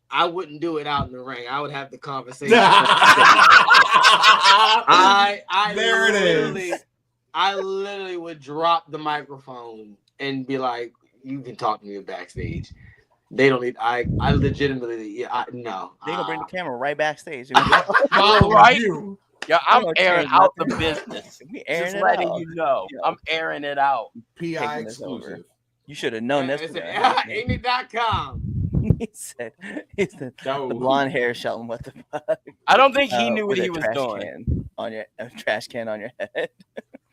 I wouldn't do it out in the ring. I would have the conversation. I There it literally, is. I literally would drop the microphone and be like, "You can talk to me backstage." They don't need. I legitimately, no. They gonna bring the camera right backstage. Follow Right? you. Yeah, I'm gonna airing change out the nothing. business. We airing Just it letting out. you know. Yeah. I'm airing it out. PI Taking this over. exclusive. You should have known this. It's was at gonna happen. ain't.com. He said, the No. blonde hair, Shelton. What the fuck? I don't think he knew what With he a was trash doing. can on your trash can on your head.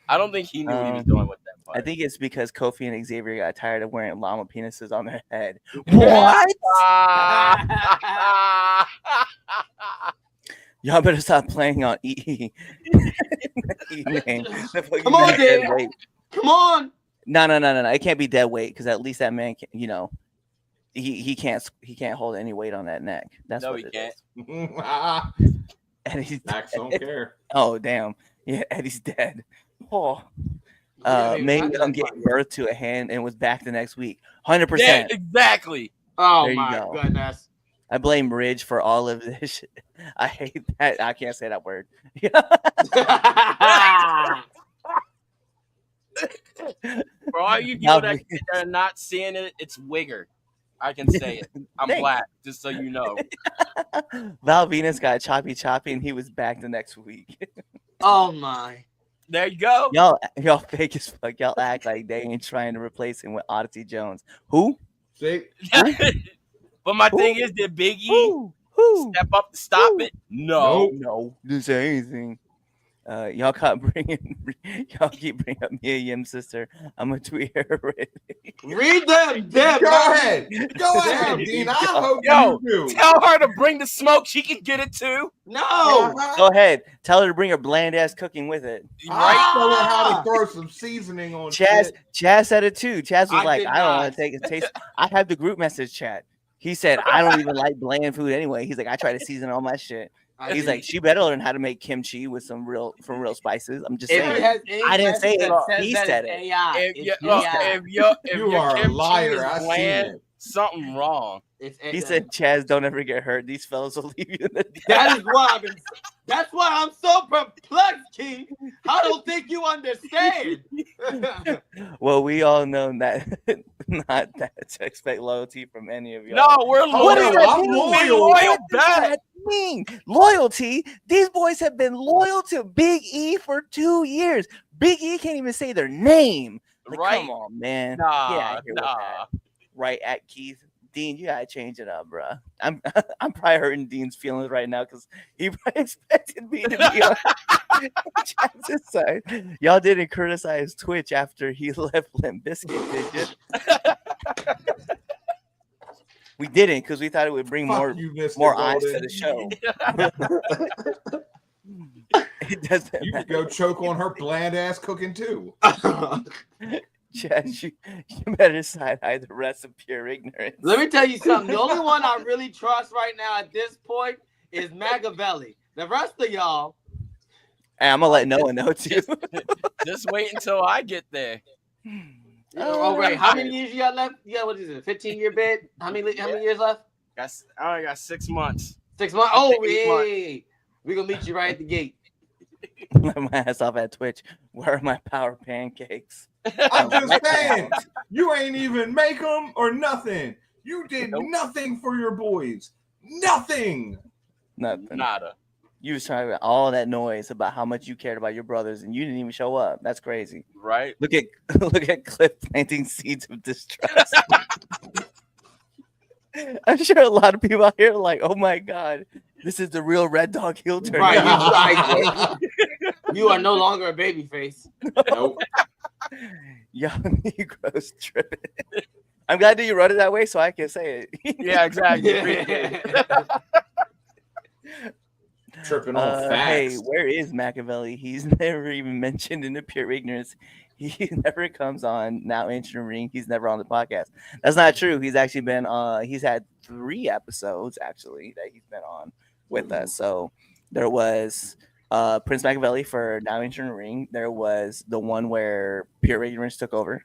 I don't think he knew what he was doing with that part. I think it's because Kofi and Xavier got tired of wearing llama penises on their head. What? Y'all better stop playing on EE. name. Come on, Dave. Come on. No. It can't be dead weight because at least that man can, he can't hold any weight on that neck. That's No, what he it can't. is. Eddie's Max don't dead. care. Oh damn. Yeah, Eddie's dead. Oh. Yeah, Maybe that's I'm giving birth to a hand and was back the next week. 100%. Yeah, exactly. Oh There you my go. goodness. I blame Ridge for all of this shit. I hate that. I can't say that word. For all you people that are not seeing it, it's Wigger. I can say it. I'm Thanks. black, just so you know. Val Venus got choppy, and he was back the next week. Oh my. There you go. Y'all fake as fuck. Y'all act like they ain't trying to replace him with Odyssey Jones. Who? See? But my thing is, did Big E Who? step up to stop it? No. No. Didn't say anything. Y'all keep bringing up Mia Yim's sister. I'm gonna tweet her already. Read them. Damn. Go ahead, Dean. I hope Yo, you do. tell her to bring the smoke. She can get it too. No. Go ahead. Tell her to bring her bland ass cooking with it. Right? Tell her how to throw some seasoning on Chaz said it too. Chaz was I like, did I don't want not. to take a taste. I have the group message chat. He said, I don't even like bland food anyway. He's like, I try to season all my shit. He's like, she better learn how to make kimchi with some real spices. I'm just If saying. it has any I didn't say message it. that says He that said it's it. AI. If It's AI. You your are a kimchi liar. is I seen bland, it. something wrong. He said, Chaz, don't ever get hurt. These fellas will leave you in the That is why that's why I'm so perplexed, King. I don't think you understand. Well, we all know that not that to expect loyalty from any of y'all. No, we're loyal. What does that I'm mean? loyal. What Loyal does back. that mean? Loyalty? These boys have been loyal to Big E for 2 years. Big E can't even say their name. Like, Right? come on, man. Nah. Right at Keith. Dean, you gotta change it up, bro. I'm probably hurting Dean's feelings right now because he probably expected me to be on Chaz's side. Y'all didn't criticize Twitch after he left Limp Bizkit, did you? We didn't because we thought it would bring more eyes to the show. It doesn't You matter. could go choke on her bland ass cooking too. Chaz, you better side eye the rest of pure ignorance. Let me tell you something. The only one I really trust right now at this point is Magavelli. The rest of y'all. Hey, I'm gonna let Noah know too. Just wait until I get there. Oh, right. How many years you got left? Yeah, what is it? 15-year bid? How many years left? I only got 6 months. 6 months. Oh, 8 months. yeah. We're gonna meet you right at the gate. Let my ass off at Twitch. Where are my power pancakes? I'm just saying, you ain't even make them or nothing. You did nothing for your boys. Nothing. Nothing. Nada. You was trying to all that noise about how much you cared about your brothers, and you didn't even show up. That's crazy. Right? Look at Cliff planting seeds of distrust. I'm sure a lot of people out here are like, "Oh my god, this is the real Red Dog heel turn." Right. You are no longer a baby face. Nope. Young Negroes tripping. I'm glad that you wrote it that way so I can say it. Yeah, exactly. Tripping on Hey, facts. where is Machiavelli? He's never even mentioned in the pure ignorance. He never comes on Now Ancient Ring. He's never on the podcast. That's not true. He's actually been he's had 3 episodes actually that he's been on with us. So there was Prince Machiavelli for Now Ancient Ring. There was the one where pure ignorance took over.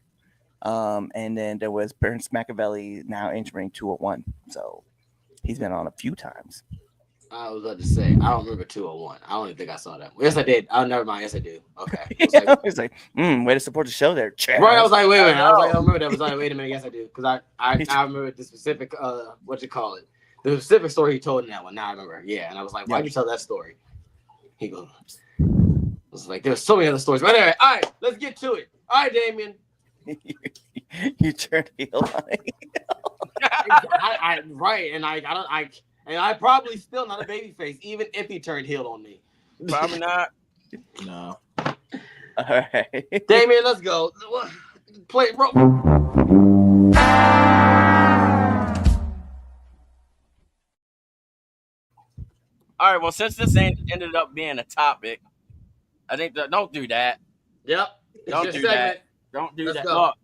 And then there was Prince Machiavelli Now Ancient Ring 201. So he's been on a few times. I was about to say, I don't remember 201. I don't even think I saw that one. Yes, I did. Oh, never mind. Yes, I do. Okay. It's like, way to support the show there, Chad. Right, I was like, wait a minute. I was like, I don't remember that. I was like, wait a minute. Yes, I do. Because I remember the specific, what you call it? The specific story he told in that one. Now I remember. Yeah. And I was like, why'd you tell that story? He goes, I was like, there's so many other stories. But anyway, all right, let's get to it. All right, Damien. You turned heel on it. Right. And I probably still not a baby face, even if he turned heel on me. Probably not. No. All right. Damien, let's go. Play, bro. All right, well, since this ended up being a topic, I think don't do that. Yep. Don't do that. Don't do that. Go. Look,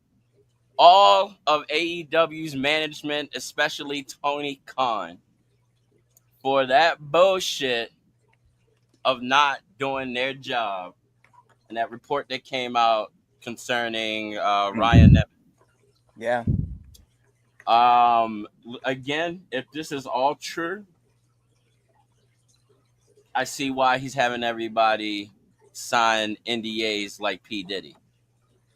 all of AEW's management, especially Tony Khan, for that bullshit of not doing their job, and that report that came out concerning Ryan Nemeth. Yeah. Again, if this is all true, I see why he's having everybody sign NDAs like P. Diddy.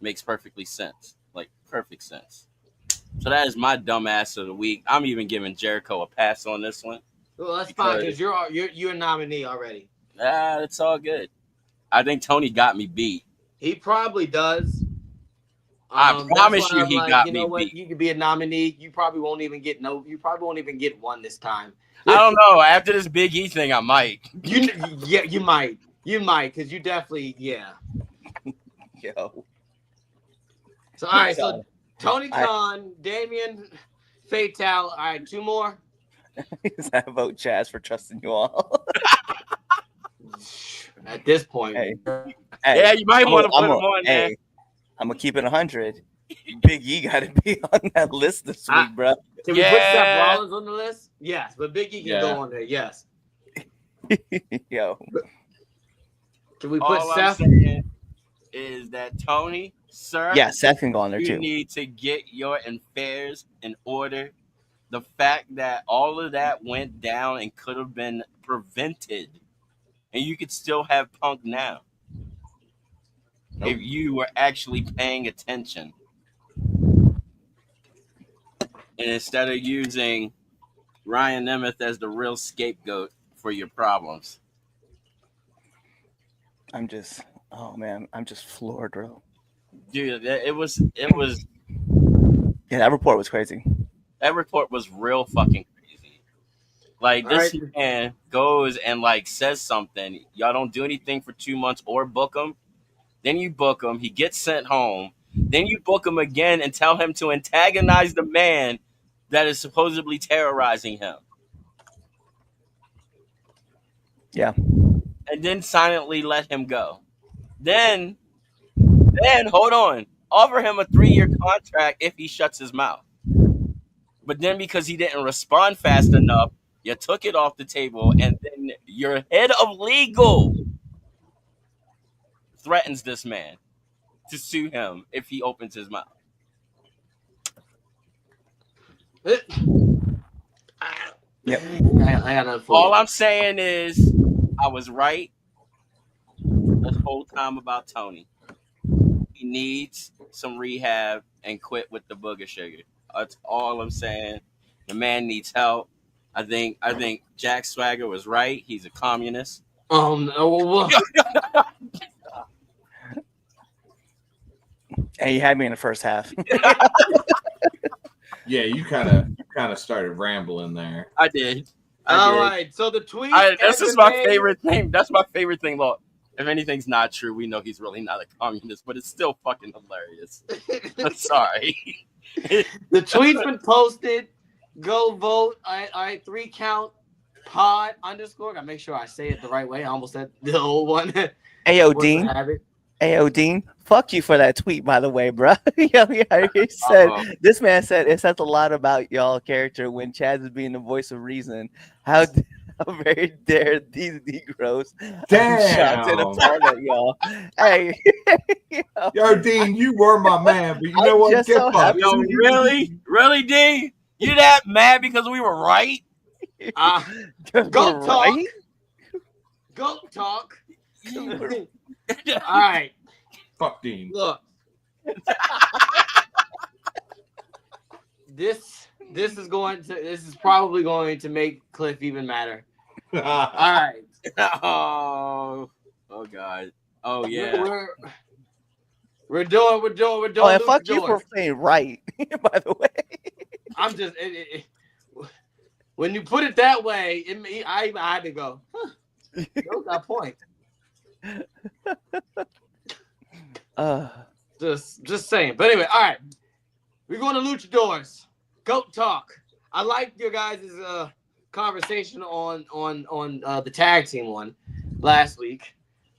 Makes perfectly sense. Like, perfect sense. So that is my dumbass of the week. I'm even giving Jericho a pass on this one. Well, that's fine because you're a nominee already. It's all good. I think Tony got me beat. He probably does. I promise you, he got me beat. You could be a nominee. You probably won't even get one this time. I don't know. After this Big E thing, I might. You might because you definitely Yo. So all right, so Tony Khan, Damien, Fatal. All right, 2 more. I vote CHAZ for trusting you all. At this point, Hey, Yeah, you might want to put him on there. Hey, I'm gonna keep it 100. Big E got to be on that list this week, bro. Can we put Seth Rollins on the list? Yes, but Big E can go on there. Yes. Yo. Can we put All Seth? I'm saying is that Tony, sir, Yeah, Seth can go on there you too. need to get your affairs in order. The fact that all of that went down and could have been prevented, and you could still have Punk now if you were actually paying attention. And instead of using Ryan Nemeth as the real scapegoat for your problems. I'm just floored, bro. Dude, it was Yeah, that report was crazy. that report was real fucking crazy. Like, this man goes and like says something. Y'all don't do anything for 2 months or book him. Then you book him. He gets sent home. Then you book him again and tell him to antagonize the man that is supposedly terrorizing him. Yeah. And then silently let him go. Then hold on. Offer him a 3-year contract if he shuts his mouth. But then because he didn't respond fast enough, you took it off the table, and then your head of legal threatens this man to sue him if he opens his mouth. Yep. I got nothing for All you. I'm saying is I was right this whole time about Tony. He needs some rehab and quit with the booger sugar. That's all I'm saying. The man needs help. I think Jack Swagger was right. He's a communist. No. And you had me in the first half. Yeah, you kind of started rambling there. I did. All right. So the tweet. This is my favorite thing. That's my favorite thing. Look, if anything's not true, we know he's really not a communist, but it's still fucking hilarious. I'm sorry. The tweet's been posted. Go vote. All right, 3 count pod _. Gotta make sure I say it the right way. I almost said the old one. Ayo, Dean. Ayo, Dean. Fuck you for that tweet, by the way, bro. He said, this man said it says a lot about y'all character when Chaz is being the voice of reason. How very dare these Negroes shots in a parliament, y'all. Hey, yo, Dean, you were my man, but you know what? Get fucked. Yo, really, Dean? You that mad because we were right? Go talk. Go talk. All right. Fuck Dean. Look. This is probably going to make Cliff even madder. All right. Oh God. Oh yeah. We're doing. Oh, and fuck you for saying right. By the way, I'm just when you put it that way, I had to go. Huh. You got a point. Just saying. But anyway, all right. We're going to Luchadors. Goat talk. I liked your guys' conversation on the tag team one last week.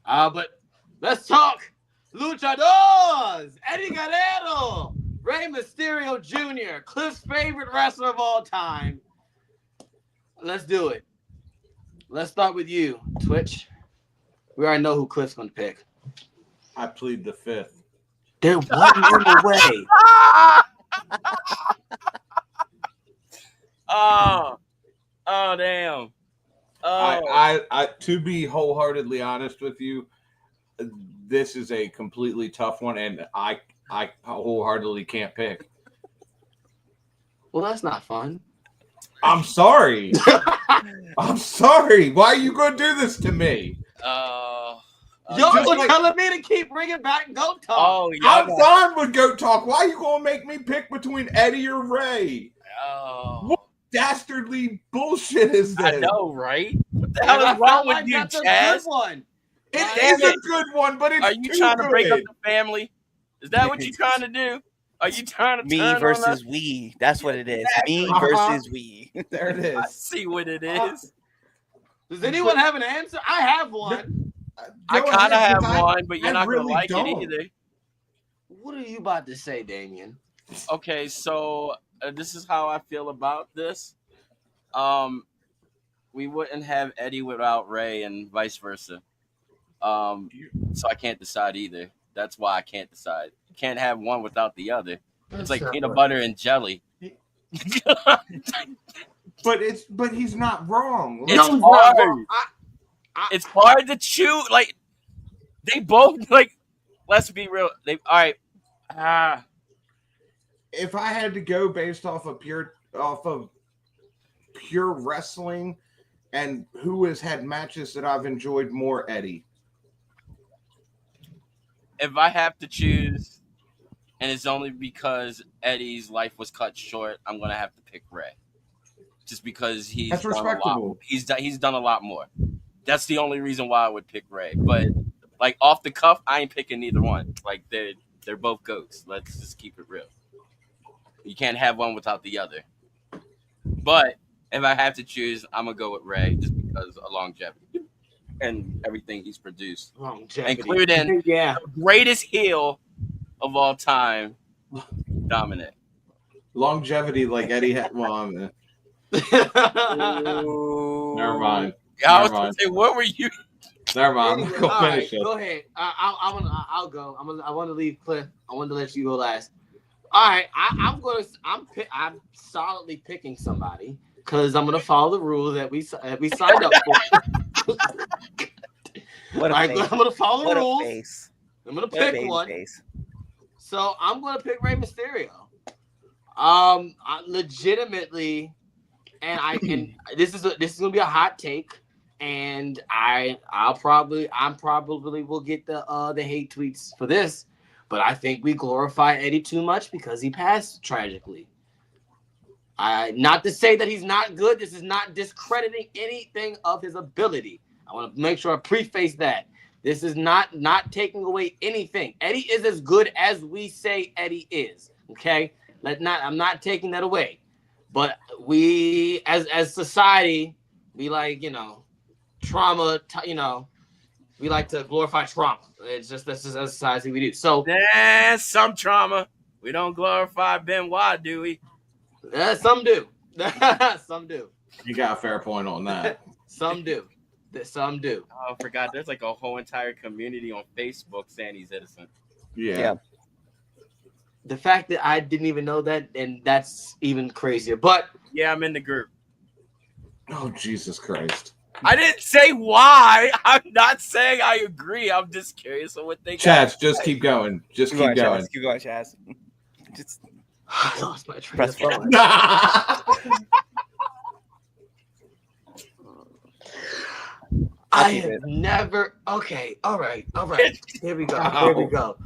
But let's talk Luchadors. Eddie Guerrero, Rey Mysterio Jr., Cliff's favorite wrestler of all time. Let's do it. Let's start with you, Twitch. We already know who Cliff's going to pick. I plead the fifth. There wasn't in the way. Oh damn. I to be wholeheartedly honest with you, this is a completely tough one, and I wholeheartedly can't pick. Well, that's not fun. I'm sorry. I'm sorry. Why are you going to do this to me? Y'all were telling me to keep bringing back Goat Talk. Oh, I'm fine with Goat Talk. Why are you going to make me pick between Eddie or Ray? What dastardly bullshit is this? I know, right? What the hell is wrong with you, Chaz? Chaz? It is a good one, but it's Are you trying to break up the family? Is that what you're trying to do? Are you trying to me turn versus on us? we? That's what it is. Me versus we. There it is. I see what it is. Does anyone have an answer? I have one. I kind of have one, but you're not going to like it either. What are you about to say, Damien? Okay, so this is how I feel about this. We wouldn't have Eddie without Ray and vice versa. So I can't decide either. That's why I can't decide. You can't have one without the other. It's like peanut butter and jelly. But he's not wrong. It's hard. It's hard to choose. Like they both like. Let's be real. All right. If I had to go based off of pure wrestling and who has had matches that I've enjoyed more, Eddie. If I have to choose, and it's only because Eddie's life was cut short, I'm gonna have to pick Ray, just because he's That's done respectable. He's done a lot more. That's the only reason why I would pick Ray. But like off the cuff, I ain't picking neither one. Like they're both goats. Let's just keep it real. You can't have one without the other. But if I have to choose, I'm gonna go with Ray just because of longevity and everything he's produced, including the greatest heel of all time, Dominic. Longevity, like Eddie had. Well, never mind. I was gonna say, what were you? Never mind. Anyway, go ahead. I'll go. I want to leave Cliff. I want to let you go last. All right, I'm solidly picking somebody because I'm gonna follow the rules that we signed up for. I'm gonna follow the rules. I'm gonna pick one. So I'm gonna pick Rey Mysterio. Legitimately, and this is gonna be a hot take, and I'm probably will get the hate tweets for this. But I think we glorify Eddie too much because he passed tragically. Not to say that he's not good. This is not discrediting anything of his ability. I want to make sure I preface that. This is not taking away anything. Eddie is as good as we say Eddie is. Okay, I'm not taking that away. But we, as society, we like, trauma. We like to glorify trauma. It's just this is a society we do. So some trauma. We don't glorify Benoit, do we? some do. Some do. You got a fair point on that. Some do. Some do. Oh, I forgot. There's like a whole entire community on Facebook saying he's innocent. Yeah. The fact that I didn't even know that, and that's even crazier. But yeah, I'm in the group. Oh, Jesus Christ. I didn't say why. I'm not saying I agree. I'm just curious on what they CHAZ, just keep going. Just keep going. Keep going, CHAZ. Just I lost my train of thought. I have never. Okay, all right. Here we go.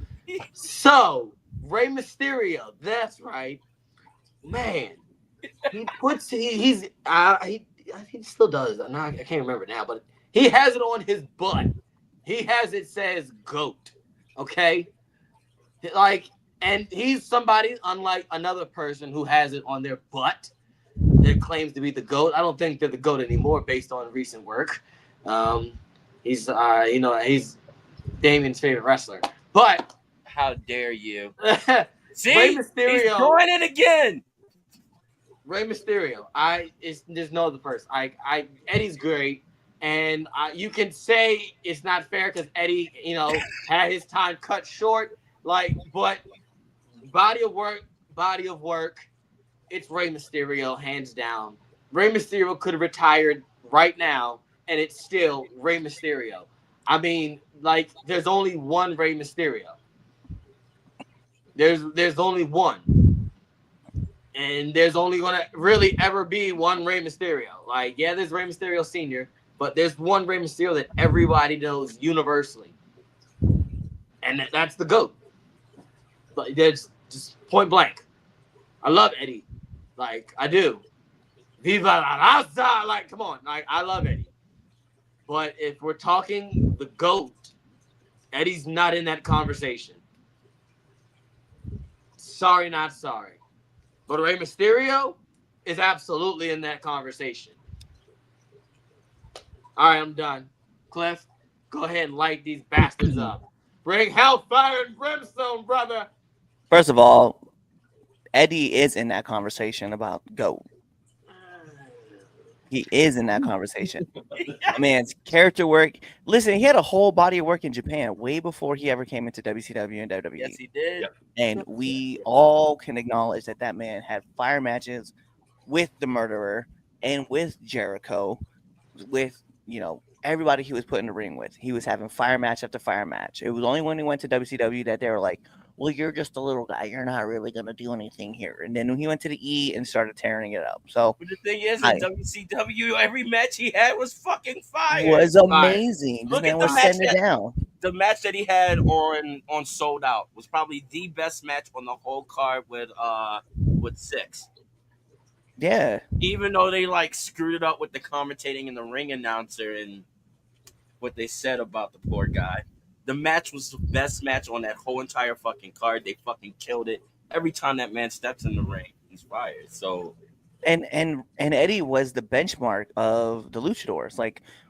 So Rey Mysterio, that's right, man. He puts he still does. I can't remember now, but he has it on his butt. He has it says GOAT. Okay, like, and he's somebody unlike another person who has it on their butt that claims to be the GOAT. I don't think they're the GOAT anymore based on recent work. He's he's Damien's favorite wrestler. But how dare you? See, Rey Mysterio, he's doing it again. Rey Mysterio. There's no other person. Eddie's great, and you can say it's not fair because Eddie, had his time cut short. But body of work. It's Rey Mysterio, hands down. Rey Mysterio could have retired right now, and it's still Rey Mysterio. I mean, there's only one Rey Mysterio. There's only one. And there's only going to really ever be one Rey Mysterio. There's Rey Mysterio Sr., but there's one Rey Mysterio that everybody knows universally. And that's the GOAT. There's just point blank. I love Eddie. I do. Viva la raza! Come on. I love Eddie. But if we're talking the GOAT, Eddie's not in that conversation. Sorry, not sorry. But Rey Mysterio is absolutely in that conversation. All right, I'm done. Cliff, go ahead and light these bastards up. Bring hellfire and brimstone, brother. First of all, Eddie is in that conversation about GOAT. He is in that conversation. I mean, it's character work. Listen, he had a whole body of work in Japan way before he ever came into WCW and WWE. Yes, he did. Yep. And we all can acknowledge that man had fire matches with the Murderer and with Jericho, with, everybody he was put in the ring with. He was having fire match after fire match. It was only when he went to WCW that they were like, well, you're just a little guy. You're not really going to do anything here. And then when he went to the E and started tearing it up. So but the thing is, in WCW, every match he had was fucking fire. Was amazing. Look at the match the match that he had on Sold Out was probably the best match on the whole card with Six. Yeah. Even though they screwed it up with the commentating and the ring announcer and what they said about the poor guy. The match was the best match on that whole entire fucking card. They fucking killed it. Every time that man steps in the ring, he's fired. So, and Eddie was the benchmark of the luchadors.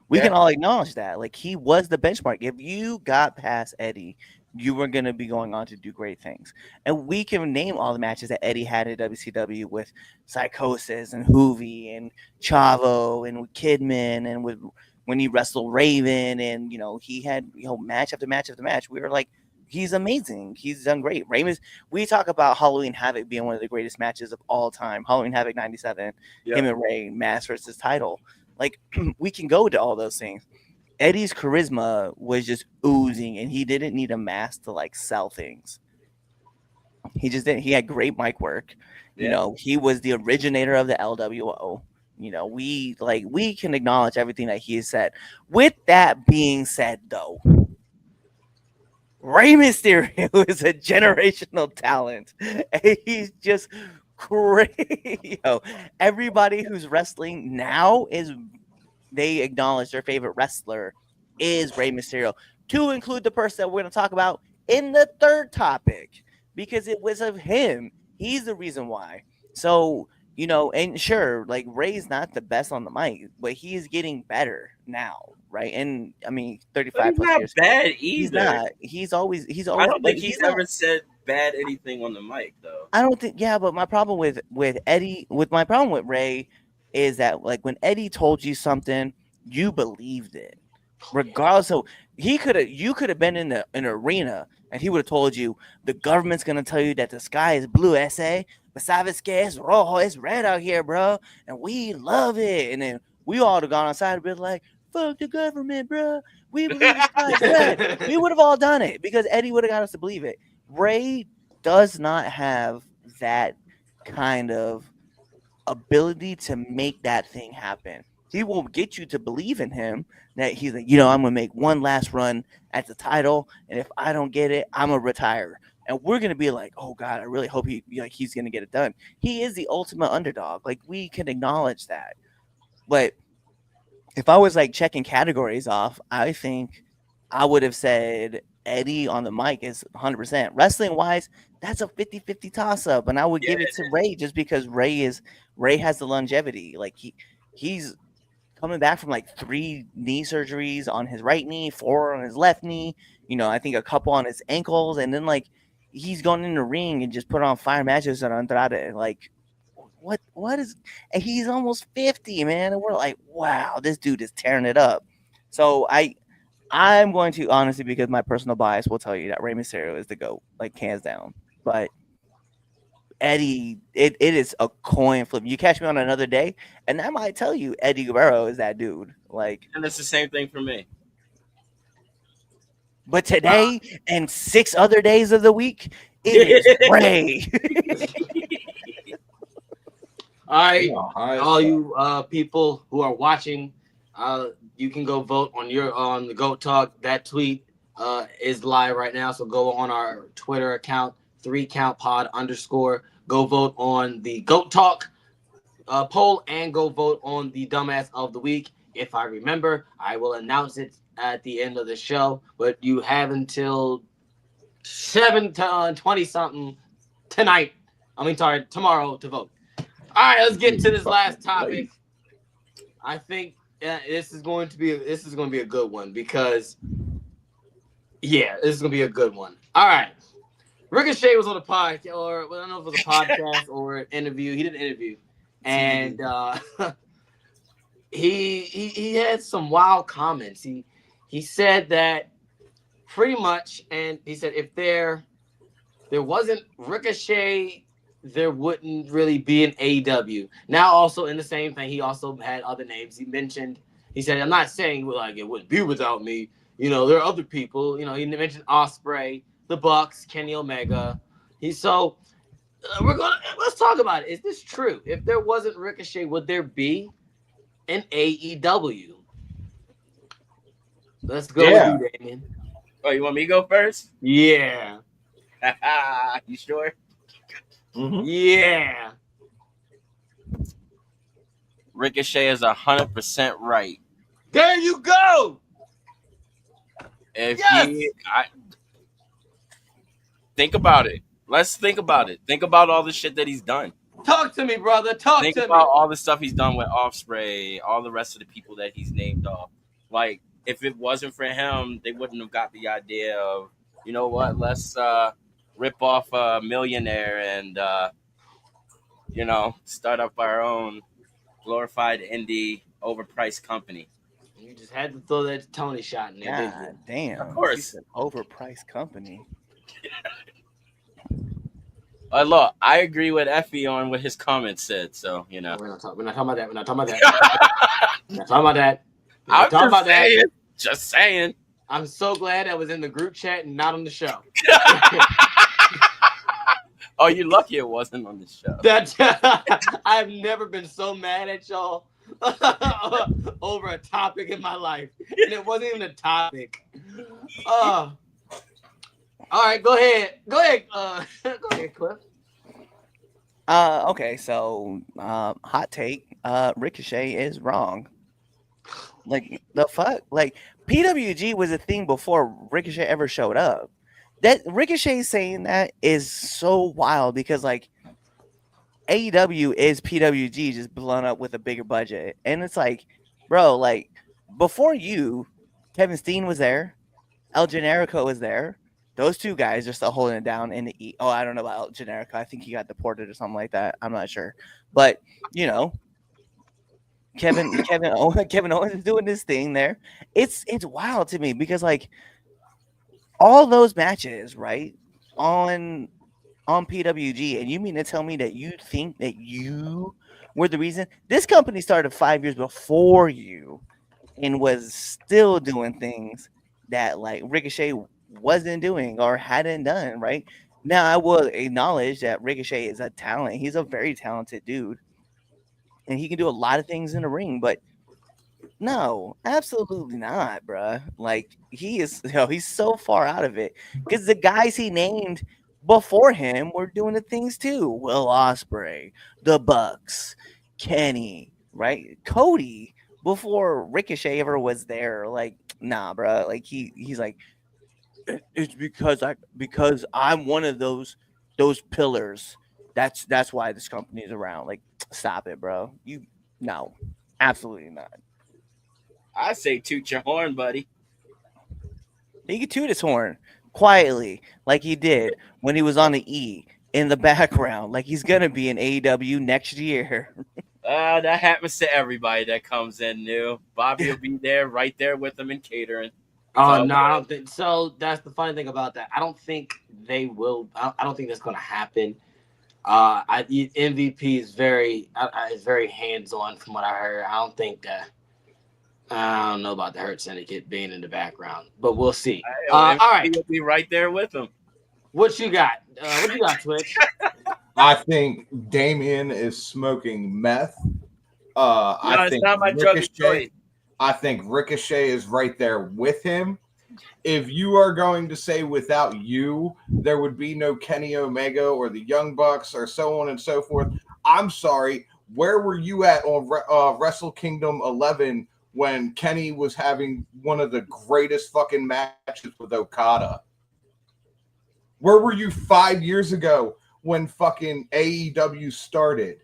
We can all acknowledge that. He was the benchmark. If you got past Eddie, you were gonna be going on to do great things. And we can name all the matches that Eddie had at WCW with Psychosis and Hoovy and Chavo and with Kidman and with. When he wrestled Raven and, he had, match after match after match, we were like, he's amazing. He's done great. Raven's, we talk about Halloween Havoc being one of the greatest matches of all time. Halloween Havoc 97, him and Ray, mask versus title. We can go to all those things. Eddie's charisma was just oozing and he didn't need a mask to sell things. He just didn't. He had great mic work. Yeah. He was the originator of the LWO. We can acknowledge everything that he has said. With that being said, though, Rey Mysterio is a generational talent. And he's just great. Everybody who's wrestling now they acknowledge their favorite wrestler is Rey Mysterio. to include the person that we're going to talk about in the third topic because it was of him. He's the reason why. So, and sure, like Ray's not the best on the mic, but he's getting better now, right? And I mean, But 35 he's plus not years. bad He's either. not. He's always. I don't but think he's not- ever said bad anything on the mic though. I don't think. Yeah, but my problem with Eddie, my problem with Ray, is that like when Eddie told you something, you believed it, regardless of you could have been in an arena and he would have told you the government's gonna tell you that the sky is blue, SA, but sabes que es rojo, it's red out here, bro, and we love it, and then we all would have gone outside and been like, fuck the government, bro. We believe the sky is red. We would have all done it because Eddie would have got us to believe it. Ray does not have that kind of ability to make that thing happen. He will get you to believe in him that he's like, I'm gonna make one last run at the title, and if I don't get it, I'm gonna retire. And we're gonna be like, oh God, I really hope he's gonna get it done. He is the ultimate underdog. Like we can acknowledge that. But if I was like checking categories off, I think I would have said Eddie on the mic is 100%. Wrestling wise, that's a 50-50 toss up, and I would give it to Ray just because Ray has the longevity. Like he's coming back from like 3 knee surgeries on his right knee, 4 on his left knee. I think a couple on his ankles, and then like he's going in the ring and just put on fire matches on Andrade. Like what is? And he's almost 50, man, and we're like, wow, this dude is tearing it up. So I'm going to honestly, because my personal bias will tell you that Rey Mysterio is the GOAT, like hands down. But Eddie, it is a coin flip. You catch me on another day, and I might tell you Eddie Guerrero is that dude. Like, And it's the same thing for me. But today and 6 other days of the week, it is Ray. All right, all you people who are watching, you can go vote on the Goat Talk. That tweet is live right now, so go on our Twitter account, 3countpod_. Go vote on the Goat Talk poll and go vote on the Dumbass of the Week. If I remember, I will announce it at the end of the show, but you have until 7:20 something tonight. Tomorrow to vote. All right, let's get to this last topic. I think this is going to be a good one because, this is going to be a good one. All right, Ricochet was on a podcast, or I don't know if it was a podcast or an interview. He did an interview, and he had some wild comments. He said that pretty much, and he said if there wasn't Ricochet, there wouldn't really be an AEW. Now, also in the same thing, he also had other names. He said, I'm not saying like it wouldn't be without me. There are other people. He mentioned Ospreay, the Bucks, Kenny Omega. Let's talk about it. Is this true? If there wasn't Ricochet, would there be an AEW? Let's go with you, Damien. Oh, you want me to go first? Yeah. You sure? Mm-hmm. Yeah. Ricochet is 100% right. There you go. If Yes! think about it. Let's think about it. Think about all the shit that he's done. Talk to me, brother. Think about all the stuff he's done with Ospreay, all the rest of the people that he's named off. Like, if it wasn't for him, they wouldn't have got the idea of, you know what, let's rip off a millionaire and, start up our own glorified indie overpriced company. You just had to throw that Tony shot in there, didn't you? God damn. Of course. Overpriced company. Look, I agree with Effie on what his comments said, so, We're not talking about that. We're not talking about that. Just saying. I'm so glad that was in the group chat and not on the show. Oh, you're lucky it wasn't on the show. I've never been so mad at y'all over a topic in my life, and it wasn't even a topic. All right, go ahead. Go ahead, Cliff. Okay, so hot take. Ricochet is wrong. Like the fuck? Like PWG was a thing before Ricochet ever showed up. That Ricochet saying that is so wild because like AEW is PWG just blown up with a bigger budget. And it's like, bro, like before you, Kevin Steen was there, El Generico was there. Those two guys are still holding it down in the Oh, I don't know about El Generico. I think he got deported or something like that. I'm not sure. But, you know, Kevin Owens is doing this thing there. It's wild to me because like all those matches, right? On PWG, and you mean to tell me that you think that you were the reason? This company started 5 years before you and was still doing things that like Ricochet wasn't doing or hadn't done, right? Now I will acknowledge that Ricochet is a talent. He's a very talented dude. And he can do a lot of things in the ring, but no, absolutely not, bruh. Like he is, he's so far out of it because the guys he named before him were doing the things too. Will Ospreay, the Bucks, Kenny, right? Cody before Ricochet ever was there. Like, nah, bruh. Like he's like, it's because I'm one of those pillars. That's why this company is around. Like, stop it, bro. You no, absolutely not. I say toot your horn, buddy. He could toot his horn quietly, like he did when he was on the E in the background, like he's gonna be in AEW next year. That happens to everybody that comes in new. Bobby will be there, right there with them in catering. Oh no, I don't think so. That's the funny thing about that. I don't think they will. I don't think that's going to happen. MVP is very hands on from what I heard. I don't think that. I don't know about the Hurt Syndicate being in the background, but we'll see. All right, He'll be right there with them. what you got? What you got, Twitch? I think Damien is smoking meth. I think it's not my drug of choice. I think Ricochet is right there with him. If you are going to say without you, there would be no Kenny Omega or the Young Bucks or so on and so forth. I'm sorry. Where were you at on Wrestle Kingdom 11 when Kenny was having one of the greatest fucking matches with Okada? Where were you 5 years ago when fucking AEW started?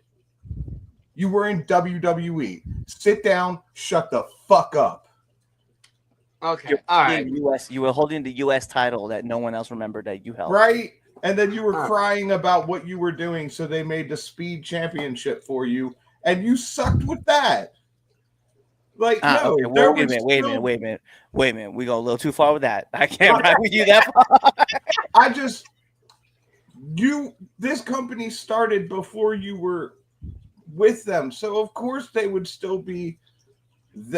You were in WWE. Sit down, shut the fuck up. Okay, all right. You were holding the U.S. title that no one else remembered that you held. Right? And then you were crying about what you were doing, so they made the Speed Championship for you, and you sucked with that. Like, no. Okay. Well, wait a minute. We go a little too far with that. I can't ride with you that far. This company started before you were with them, so of course they would still be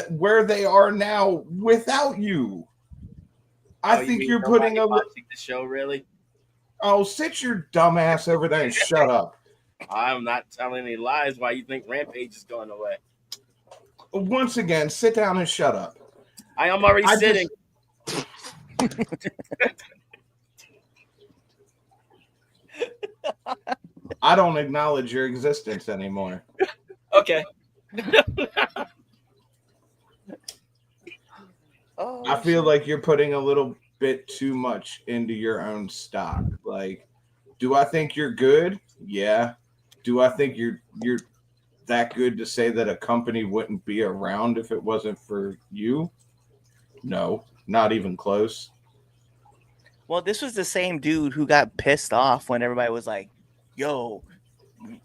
where they are now without you. I think you're putting a watching the show, really. Oh, sit your dumb ass over there and shut up. I'm not telling any lies. Why you think Rampage is going away? Once again, sit down and shut up. I am already sitting. I don't acknowledge your existence anymore. Okay. I feel like you're putting a little bit too much into your own stock. Like, do I think you're good? Yeah. Do I think you're that good to say that a company wouldn't be around if it wasn't for you? No, not even close. Well, this was the same dude who got pissed off when everybody was like, yo,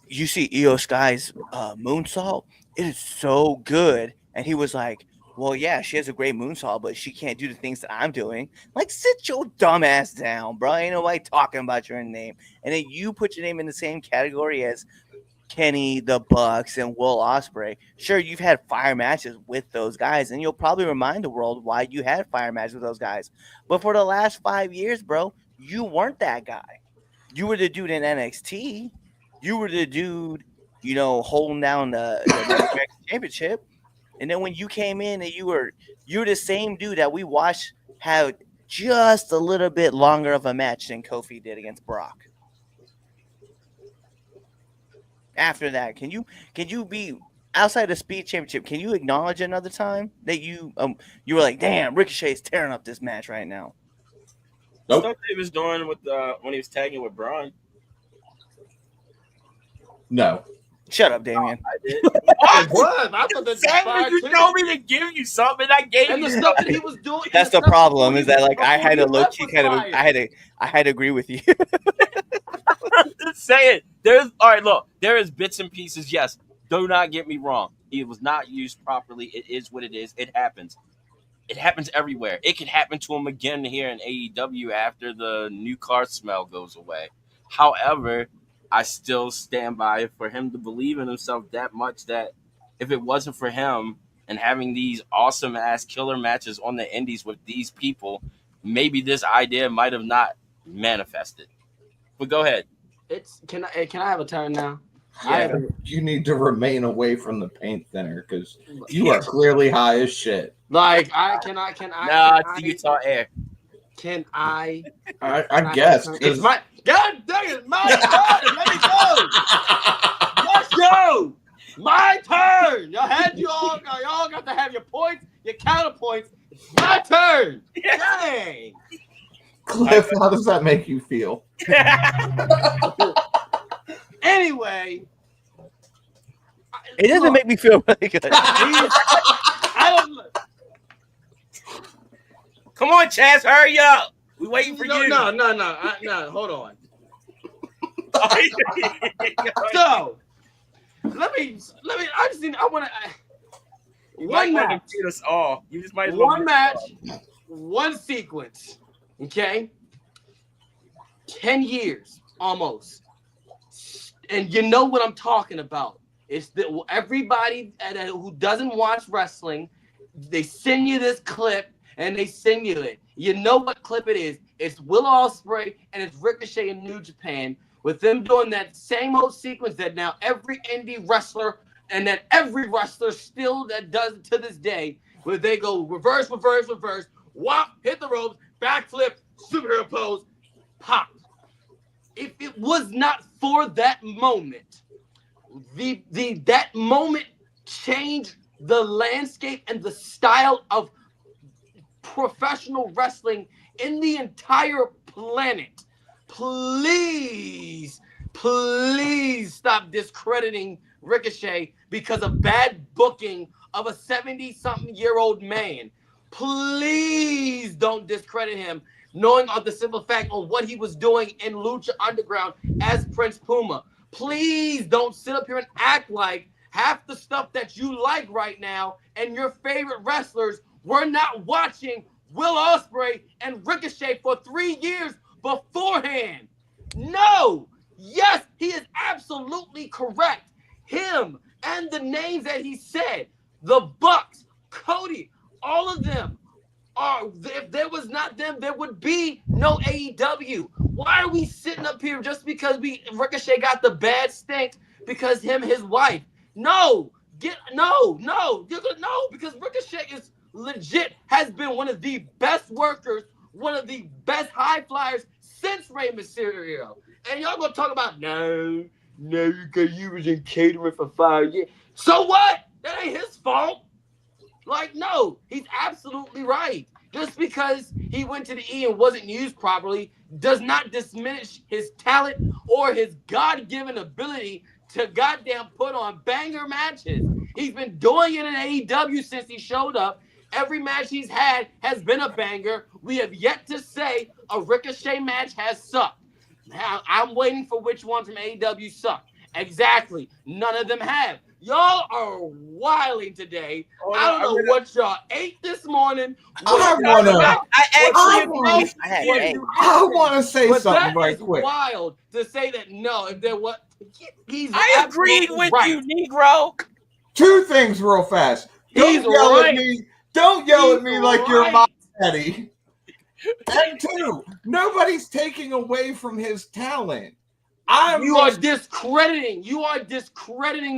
you see Io Sky's moonsault? It is so good. And he was like, well, yeah, she has a great moonsault, but she can't do the things that I'm doing. Like, sit your dumb ass down, bro. Ain't nobody talking about your name. And then you put your name in the same category as Kenny, the Bucks, and Will Ospreay. Sure, you've had fire matches with those guys, and you'll probably remind the world why you had fire matches with those guys. But for the last 5 years, bro, you weren't that guy. You were the dude in NXT. You were the dude, holding down the championship. And then when you came in, and you're the same dude that we watched have just a little bit longer of a match than Kofi did against Brock. After that, can you be outside the Speed Championship, can you acknowledge another time that you were like, damn, Ricochet's tearing up this match right now? Nope. Stuff he was doing with when he was tagging with Braun. No. Shut up, Damien. I did. It was. I thought that Sam, you told me to give you something. I gave and you the stuff that something. he was doing. That's the the stuff problem. before Is that he- like I before had he to low left key was kind of fire. I had to agree with you. I'm just saying. There's all right. Look, there is bits and pieces. Yes, do not get me wrong. It was not used properly. It is what it is. It happens. It happens everywhere. It could happen to him again here in AEW after the new car smell goes away. However, I still stand by it for him to believe in himself that much that if it wasn't for him and having these awesome ass killer matches on the indies with these people, maybe this idea might have not manifested. But go ahead. Can I have a turn now? Yeah. You need to remain away from the paint thinner because you are clearly high as shit. Like Nah, I it's Utah Air. can I I guess. it's my God dang it, my turn. Let me go. Let's go. My turn. Y'all got to have your points, your counterpoints. It's my turn. Dang. Cliff, how does that make you feel? Anyway, It doesn't make me feel really good. I don't. Come on, Chaz, hurry up. We waiting for you. No. Hold on. So, let me. I want to. One match. Beat us all. You just might as well. One match. One sequence. Okay. 10 years almost. And you know what I'm talking about. It's that everybody who doesn't watch wrestling, they send you this clip and they send you it. You know what clip it is. It's Will Ospreay and it's Ricochet in New Japan with them doing that same old sequence that now every indie wrestler and that every wrestler still that does to this day, where they go reverse, whop, hit the ropes, backflip, superhero pose, pop. If it was not for that moment, that moment changed the landscape and the style of professional wrestling in the entire planet. Please stop discrediting Ricochet because of bad booking of a 70-something-year-old man. Please don't discredit him, knowing of the simple fact of what he was doing in Lucha Underground as Prince Puma. Please don't sit up here and act like half the stuff that you like right now and your favorite wrestlers were not watching Will Ospreay and Ricochet for 3 years beforehand. No. Yes, he is absolutely correct. Him and the names that he said, the Bucks, Cody, all of them are, if there was not them, there would be no AEW. Why are we sitting up here just because Ricochet got the bad stink because his wife? No, because Ricochet is legit, has been one of the best workers, one of the best high flyers since Rey Mysterio. And y'all gonna talk about no, because you was in catering for 5 years. So what? That ain't his fault. Like, no, he's absolutely right. Just because he went to the E and wasn't used properly does not diminish his talent or his God-given ability to goddamn put on banger matches. He's been doing it in AEW since he showed up. Every match he's had has been a banger. We have yet to say a Ricochet match has sucked. Now, I'm waiting for which one from AEW sucked. Exactly. None of them have. Y'all are wilding today. I don't know what y'all ate this morning. I want to say something right quick. Wild to say that no, if there was, I agreed with you, Negro. 2 things real fast. Don't yell at me like you're my daddy. And 2, nobody's taking away from his talent. You are discrediting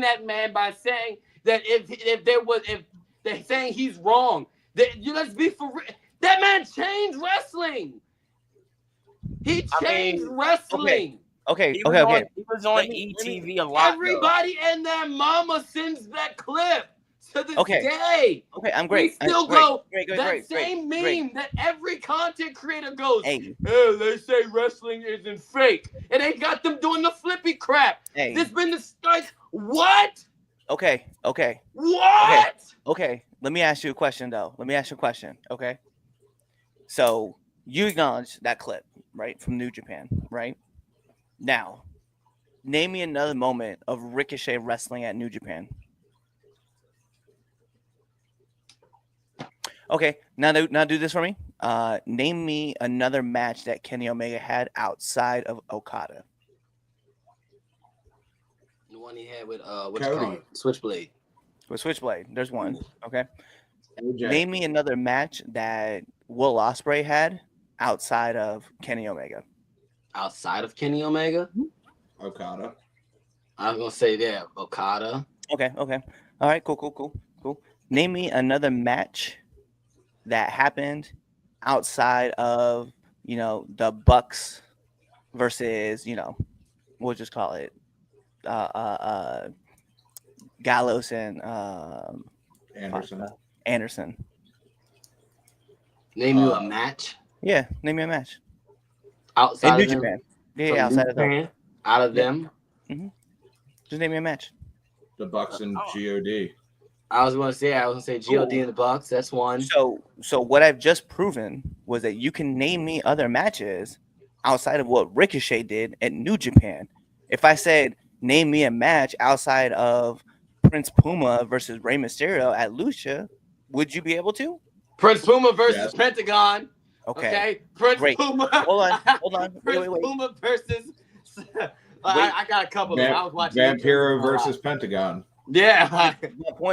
that man by saying that if they're saying he's wrong, let's be for real. That man changed wrestling. He changed wrestling. Okay. Okay, He was okay, on, okay. he was on Let me- ETV a lot. Everybody and their mama sends that clip to this Okay. day. Okay, I'm We great. still Great, go great, that great, same great. meme that every content creator goes, Hey, oh, they say wrestling isn't fake. And they got them doing the flippy crap. hey. This been the starts. What? Okay, okay, What? okay. Let me ask you a question, though. Okay? So, you acknowledge that clip, right, from New Japan, right? Now, name me another moment of Ricochet wrestling at New Japan. Okay, now do this for me. Name me another match that Kenny Omega had outside of Okada. The one he had with what Cody. you call it? Switchblade. With Switchblade, there's one. Okay. AJ. Name me another match that Will Ospreay had outside of Kenny Omega. Outside of Kenny Omega? Okada. I was gonna say that Okada. Okay. All right. Cool. Name me another match that happened outside of the Bucks versus we'll just call it Gallows and Anderson. Name you a match Yeah, name me a match outside in of New them. Japan. From Yeah, outside of them. Japan, out of Yeah. them. Just name me a match. The Bucks and God. I was gonna say God and the Bucks. That's one. So what I've just proven was that you can name me other matches outside of what Ricochet did at New Japan. If I said name me a match outside of Prince Puma versus Rey Mysterio at Lucha, would you be able to? Prince Puma versus Yes. Pentagon. Okay. Prince Great. Puma. Hold on. Prince Wait. Puma versus. I got a couple of them. I was watching Vampiro versus Pentagon. Yeah.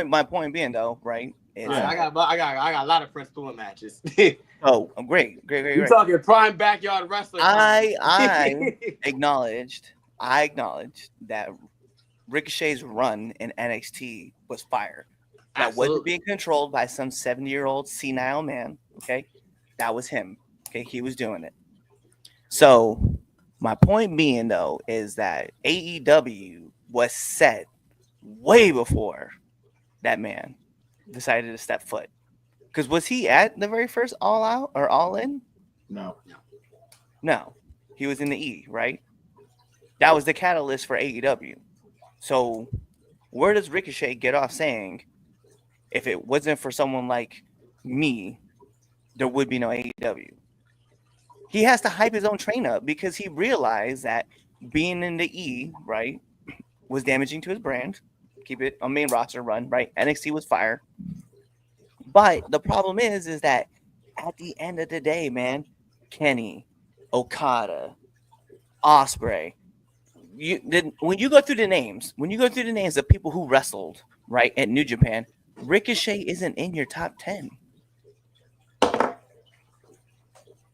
My point being though, right? Is, I got a lot of Prince Puma matches. oh, great. You talking prime backyard wrestling? I acknowledged that Ricochet's run in NXT was fire. That wasn't being controlled by some 70-year-old senile man. Okay, that was him. Okay, he was doing it. So my point being though is that AEW was set way before that man decided to step foot. Because was he at the very first All Out or All In? No. He was in the E, right? That was the catalyst for AEW. So where does Ricochet get off saying, if it wasn't for someone like me, there would be no AEW? He has to hype his own train up because he realized that being in the E, right, was damaging to his brand. Keep it on main roster run, right? NXT was fire. But the problem is that at the end of the day, man, Kenny, Okada, Ospreay, when you go through the names of people who wrestled, right, at New Japan, Ricochet isn't in your top 10.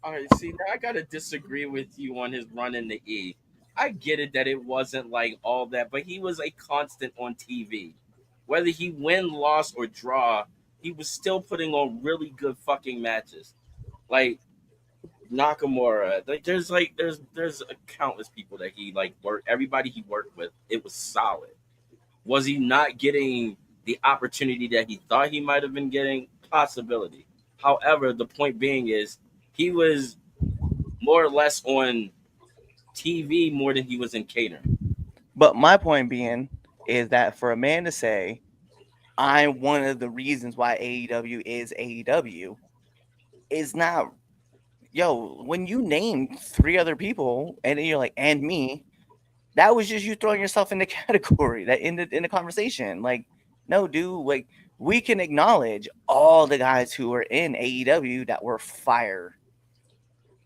All right, see, now I gotta disagree with you on his run in the E. I get it that it wasn't like all that, but he was a constant on TV. Whether he win, lost, or draw, he was still putting on really good fucking matches. Like Nakamura, there's countless people that he worked. Everybody he worked with, it was solid. Was he not getting the opportunity that he thought he might have been getting? Possibility. However, the point being is he was more or less on TV more than he was in catering. But my point being is that for a man to say, I'm one of the reasons why AEW is AEW, is not, when you name 3 other people and then you're like, and me, that was just you throwing yourself in the category that in the conversation. Like, no, dude, like, we can acknowledge all the guys who were in AEW that were fire.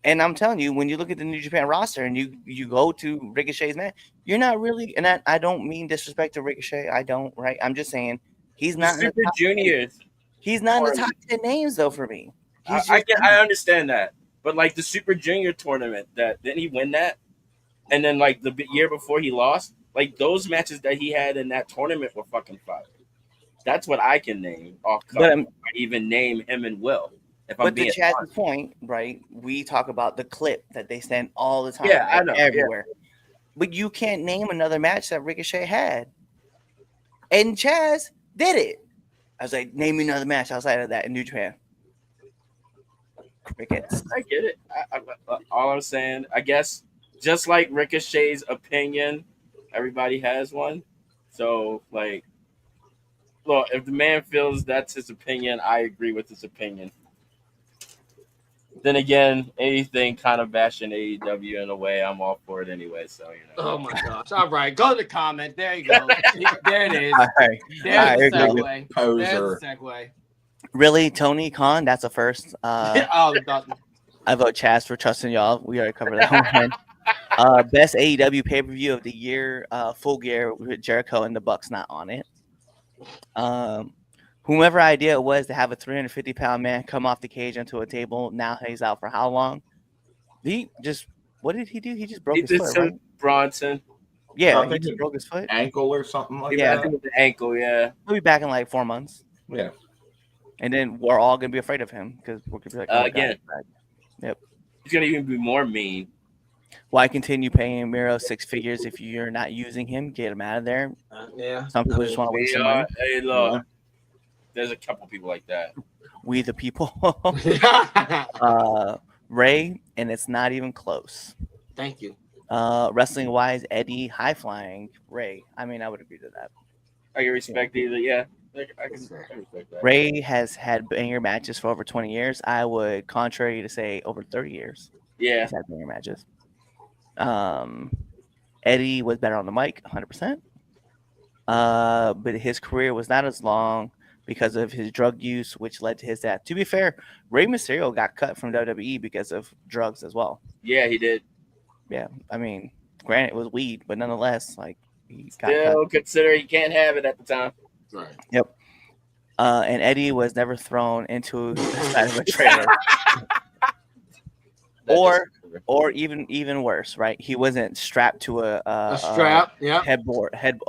And I'm telling you, when you look at the New Japan roster and you go to Ricochet's match, you're not really, and I don't mean disrespect to Ricochet. I don't, right? I'm just saying he's not in the Super top Juniors. 10. He's not in the top 10 names though for me. I understand that, but like the Super Junior tournament, didn't he win that? And then like the year before he lost, like those matches that he had in that tournament were fucking fire. That's what I can name off cuff. I even name him and Will. But to Chaz's point, right? We talk about the clip that they send all the time, I know, everywhere. but you can't name another match that Ricochet had. And CHAZ did it. I was like, name me another match outside of that in New Japan. Crickets. I get it. All I'm saying, I guess, just like Ricochet's opinion, everybody has one. So, like, look, if the man feels that's his opinion, I agree with his opinion. Then again, anything kind of bashing AEW in a way, I'm all for it anyway. So, you know. Oh my gosh! All right, go to the comment. There you go. There it is. All right. There's the All right, segue. Poser. There's the segue. Really, Tony Khan? That's a first. Oh, I vote CHAZ for trusting y'all. We already covered that one. Best AEW pay per view of the year. Full Gear with Jericho and the Bucks not on it. Whomever idea it was to have a 350-pound man come off the cage onto a table. Now he's out for how long? What did he do? He just broke He his did foot, some right? Bronson. Yeah, I he think just it- broke his foot. Ankle or something like Yeah. I that. think with the ankle, yeah. He'll be back in like 4 months, Yeah. and then we're all gonna be afraid of him because we're gonna be like, oh my Again. God, he's back. He's gonna even be more mean. Why continue paying Miro 6 figures if you're not using him? Get him out of there. yeah. Some people just want to waste We some money. hey, look, Yeah. there's a couple people like that. We the people. Ray, and it's not even close. Thank you. Wrestling wise, Eddie, high flying, Ray. I mean, I would agree to that. I can respect either. Yeah, I can respect that. Ray has had banger matches for over 20 years. I would, contrary to say, over 30 years. Yeah, He's had banger matches. Eddie was better on the mic, 100%. But his career was not as long because of his drug use, which led to his death. To be fair, Rey Mysterio got cut from WWE because of drugs as well. yeah, he did. Yeah, I mean, granted, it was weed, but nonetheless, like, he got cut. Still consider he can't have it at the time. Right. And Eddie was never thrown into the side of a trailer. Or even worse, right? He wasn't strapped to A strap. Yeah. a board. And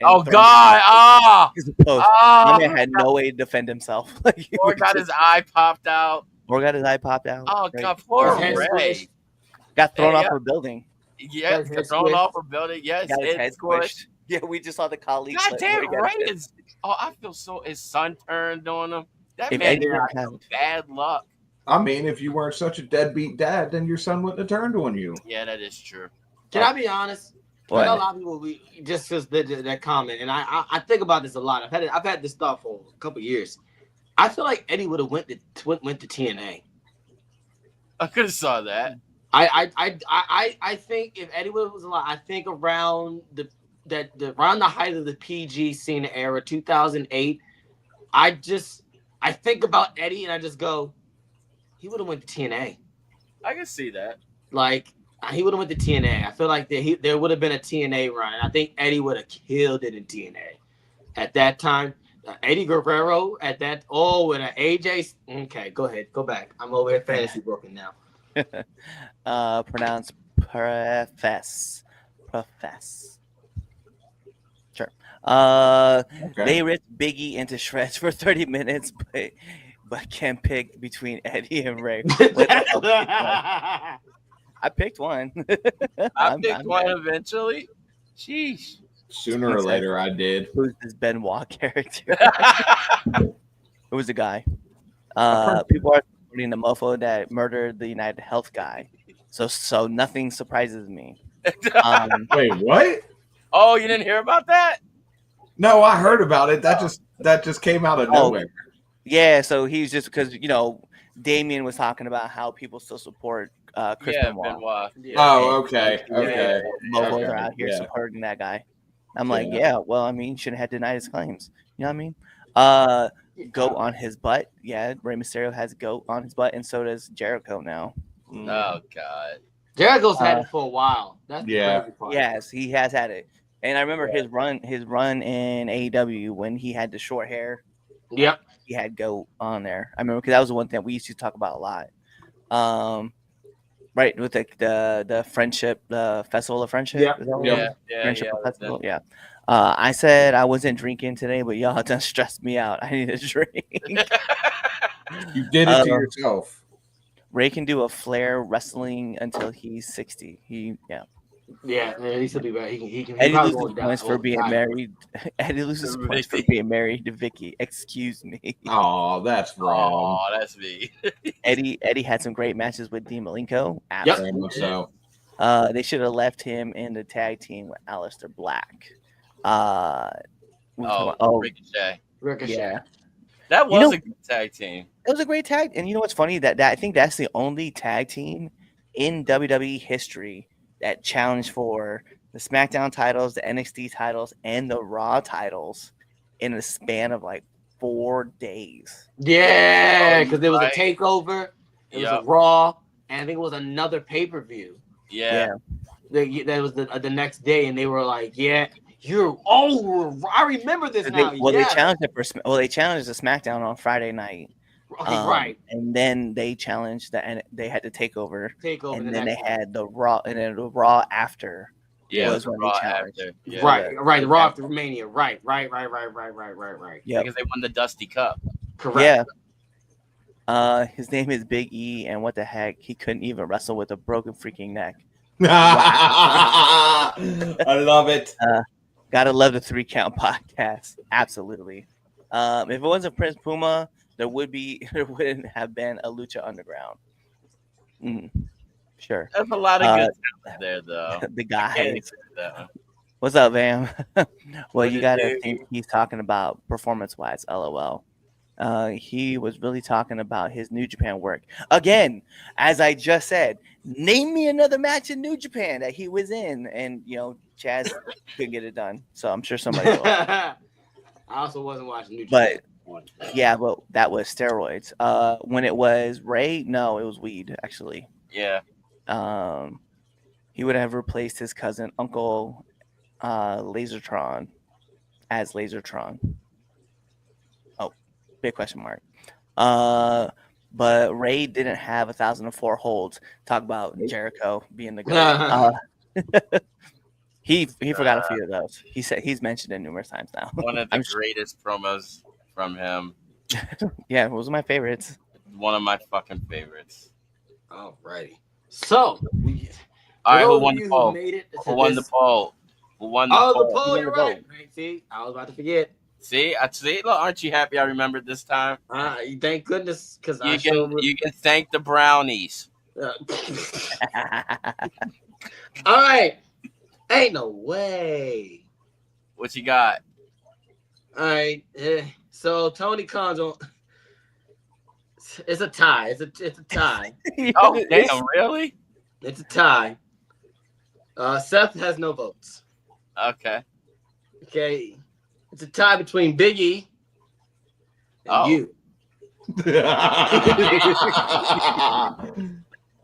Oh thrown God! into the post. My man had no way to defend himself. Like, he Or was got just- his eye popped out. or got his eye popped out. Oh right? God, poor His head Ray. squished. Got thrown Yeah. off a building. Yeah, His head thrown squished. off a building. Yes, Got his head head squished. squished. Yeah, we just saw the colleague. God clip damn, where he got Ray hit. is. Oh, I feel so. His son turned on him. That If man Eddie got had- some bad luck. I mean, if you weren't such a deadbeat dad, then your son wouldn't have turned on you. Yeah, that is true. Can I be honest? What? I know a lot of people just that comment, and I think about this a lot. I've had this thought for a couple years. I feel like Eddie would have went to TNA. I could have saw that. I think if Eddie Wood was alive, I think around around the height of the PG scene era, 2008. I think about Eddie and I just go, he would have went to TNA. I can see that. Like he would have went to TNA. I feel like there would have been a TNA run, and I think Eddie would have killed it in TNA at that time. Eddie Guerrero at that. Oh, and an AJ. Okay, go ahead, go back. I'm over here fantasy booking now. Pronounced profess. Sure. Okay. They ripped Biggie into shreds for 30 minutes, but can't pick between Eddie and Ray. I picked one. I picked one eventually. Sheesh. Sooner or later, I did. Who's this Benoit character? It was a guy. People are supporting the mofo that murdered the United Health guy. So nothing surprises me. Wait, what? Oh, you didn't hear about that? No, I heard about it. That just came out of nowhere. Yeah, so he's just because Damien was talking about how people still support Chris Benoit. Benoit. Oh, okay, okay. Mofos Okay, are out here yeah. supporting that guy. I'm like, Yeah. yeah, well, I mean, shouldn't have denied his claims. You know what I mean? Goat on his butt. Yeah, Rey Mysterio has a goat on his butt, and so does Jericho now. Oh God. Jericho's had it for a while. That's the Yeah. crazy part. Yes, he has had it. And I remember his run in AEW when he had the short hair. Yep. He had goat on there. I remember because that was the one thing we used to talk about a lot. Right, with the friendship, the festival of friendship. Yep. Is that what it was? Yeah. Friendship festival. Yeah. I said I wasn't drinking today, but y'all done stressed me out. I need a drink. You did it to yourself. Ray can do a Flair wrestling until he's 60. Yeah, he should be better. He Eddie probably loses won't die. points for being die. married. Eddie loses points for being married to Vicky. Excuse me. Oh, that's wrong. Oh, that's me. Eddie had some great matches with Dean Malenko. Yep. Very much so. They should have left him in the tag team with Aleister Black. Ricochet. Ricochet. Yeah. That was a good tag team. It was a great tag, and you know what's funny? That I think that's the only tag team in WWE history that challenged for the SmackDown titles, the NXT titles, and the Raw titles in a span of like 4 days. Yeah, because there was a takeover, it was a Raw, and I think it was another pay-per-view. Yeah. That was the next day, and they were like, "Yeah, I remember this now." They challenged it for they challenged the SmackDown on Friday night. Right. And then they challenged they had to take over. And then they one. had the Raw, and then the Raw after. Yeah, was when Raw they challenged. after. Yeah. Right. The Raw after Mania. Right. Yeah, because they won the Dusty Cup. Correct. Yeah. His name is Big E, and what the heck, he couldn't even wrestle with a broken freaking neck. I love it. Gotta love the 3 Count podcast. Absolutely. If it wasn't Prince Puma, there wouldn't have been a Lucha Underground. Sure. There's a lot of good talent there, though. The guy. What's up, Vam? Well, you gotta think he's talking about performance-wise. LOL. He was really talking about his New Japan work. Again, as I just said, name me another match in New Japan that he was in, and CHAZ couldn't get it done. So I'm sure somebody will. I also wasn't watching New Japan. But that was steroids. When it was Ray, no, it was weed actually. Yeah. He would have replaced his cousin Uncle Lasertron as Lasertron. Big question mark. But Ray didn't have 1,004 holds. Talk about Jericho being the guy. He forgot a few of those. He said he's mentioned it numerous times now. One of the greatest promos from him. Yeah, it was my favorites. One of my fucking favorites. Alrighty. So, all right, who won the poll? Who won the poll? Who won the poll? Oh, the poll, you're right. See, I was about to forget. See, look, aren't you happy I remembered this time? Thank goodness, because you can thank the brownies. All right, ain't no way. What you got? All right, so Tony Khan's on. It's a tie. It's a tie. Oh damn! Really? It's a tie. Seth has no votes. Okay. It's a tie between Big E and you.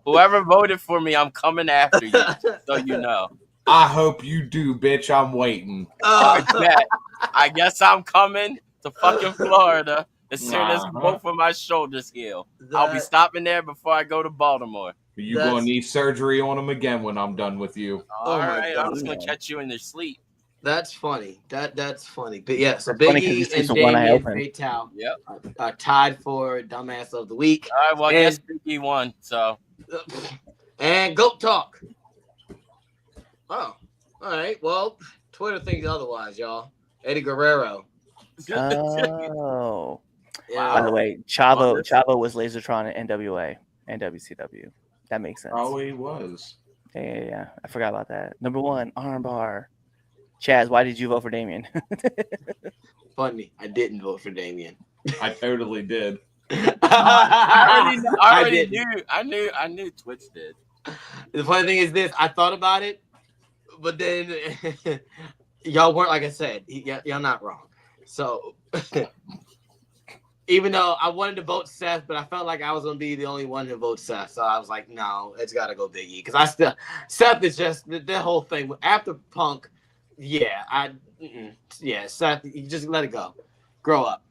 Whoever voted for me, I'm coming after you, so you know. I hope you do, bitch. I'm waiting. I guess I'm coming to fucking Florida as soon as both of my shoulders heal. I'll be stopping there before I go to Baltimore. You're going to need surgery on him again when I'm done with you. All right, I'm just going to catch you in your sleep. That's funny. That's funny. But yeah, so Big E and Damien Fatal are tied for Dumbass of the Week. All right, well, I guess Big E won, so. And Goat Talk. Oh, all right. Well, Twitter thinks otherwise, y'all. Eddie Guerrero. Oh. Yeah. By the way, Chavo was Lasertron at NWA and WCW. That makes sense. Oh, he was. Yeah. I forgot about that. Number 1, armbar. CHAZ, why did you vote for Damien? Funny, I didn't vote for Damien. I totally did. I knew Twitch did. The funny thing is this: I thought about it, but then y'all weren't. Like I said, y'all not wrong. So even though I wanted to vote Seth, but I felt like I was gonna be the only one to vote Seth, so I was like, no, it's gotta go Big E because Seth is just the whole thing after Punk. Yeah, Seth, you just let it go. Grow up.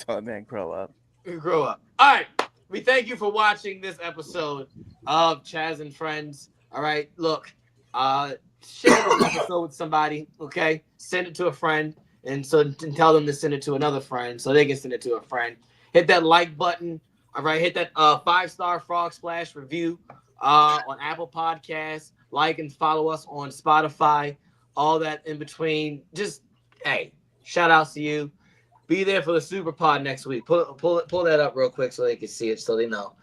Oh, man, grow up. Grow up. All right. We thank you for watching this episode of CHAZ and Friends. All right. Look, share this episode with somebody, okay? Send it to a friend and tell them to send it to another friend so they can send it to a friend. Hit that like button. All right. Hit that 5-star Frog Splash review on Apple Podcasts. like and follow us on Spotify, all that in between. Just, hey, shout outs to you. Be there for the Super Pod next week. Pull that up real quick so they can see it, so they know.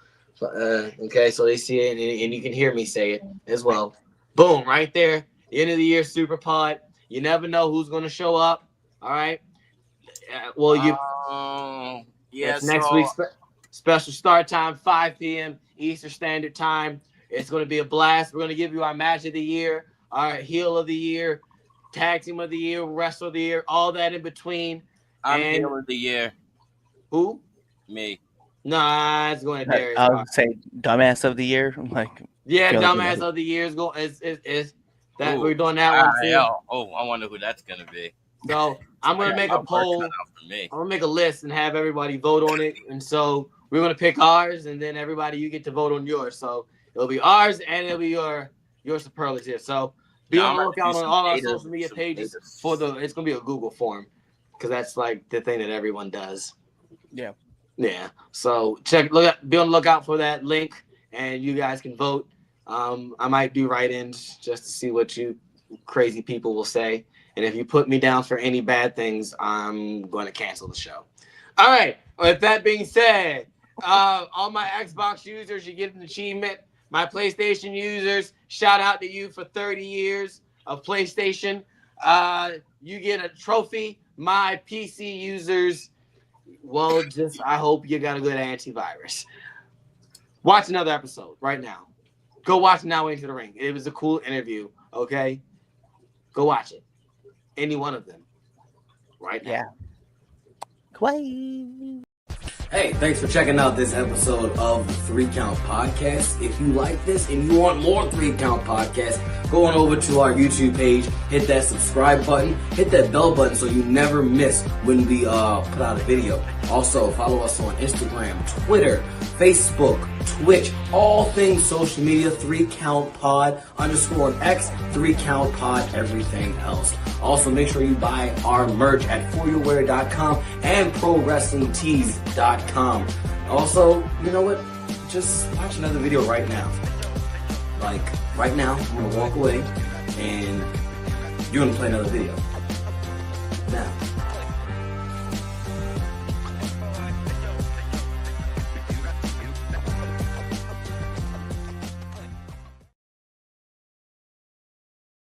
Okay, so they see it, and you can hear me say it as well. Boom, right there. The end of the year Super Pod. You never know who's going to show up. All right. It's next week's special start time, 5 p.m. Eastern Standard Time. It's going to be a blast. We're going to give you our match of the year, our heel of the year, tag team of the year, wrestler of the year, all that in between. I'm heel of the year. Who? Me. Nah, it's going to Darius. I would say dumbass of the year. Yeah, dumbass of the year is that we're doing that one too. I wonder who that's gonna be. So I'm gonna make a poll. I'm gonna make a list and have everybody vote on it. And so we're gonna pick ours, and then everybody you get to vote on yours. So it'll be ours, and it'll be your superlative. So be on the lookout on all our social media pages for it's gonna be a Google form because that's like the thing that everyone does. Yeah. Yeah. So be on the lookout for that link, and you guys can vote. I might do write-ins just to see what you crazy people will say. And if you put me down for any bad things, I'm going to cancel the show. All right. With that being said, all my Xbox users, you get an achievement. My PlayStation users, shout out to you for 30 years of PlayStation. You get a trophy. My PC users, well, I hope you got a good antivirus. Watch another episode right now. Go watch Now Into the Ring. It was a cool interview, okay? Go watch it. Any one of them. Right now. Yeah. Quay. Hey, thanks for checking out this episode of the 3 Count Podcast. If you like this and you want more 3 Count Podcasts, go on over to our YouTube page, hit that subscribe button, hit that bell button so you never miss when we put out a video. Also, follow us on Instagram, Twitter, Facebook, Twitch, all things social media, 3 Count Pod, _X, 3 Count Pod, everything else. Also, make sure you buy our merch at foryourwear.com and prowrestlingtees.com. Also, you know what? Just watch another video right now. Like, right now, I'm going to walk away and you're going to play another video. Now.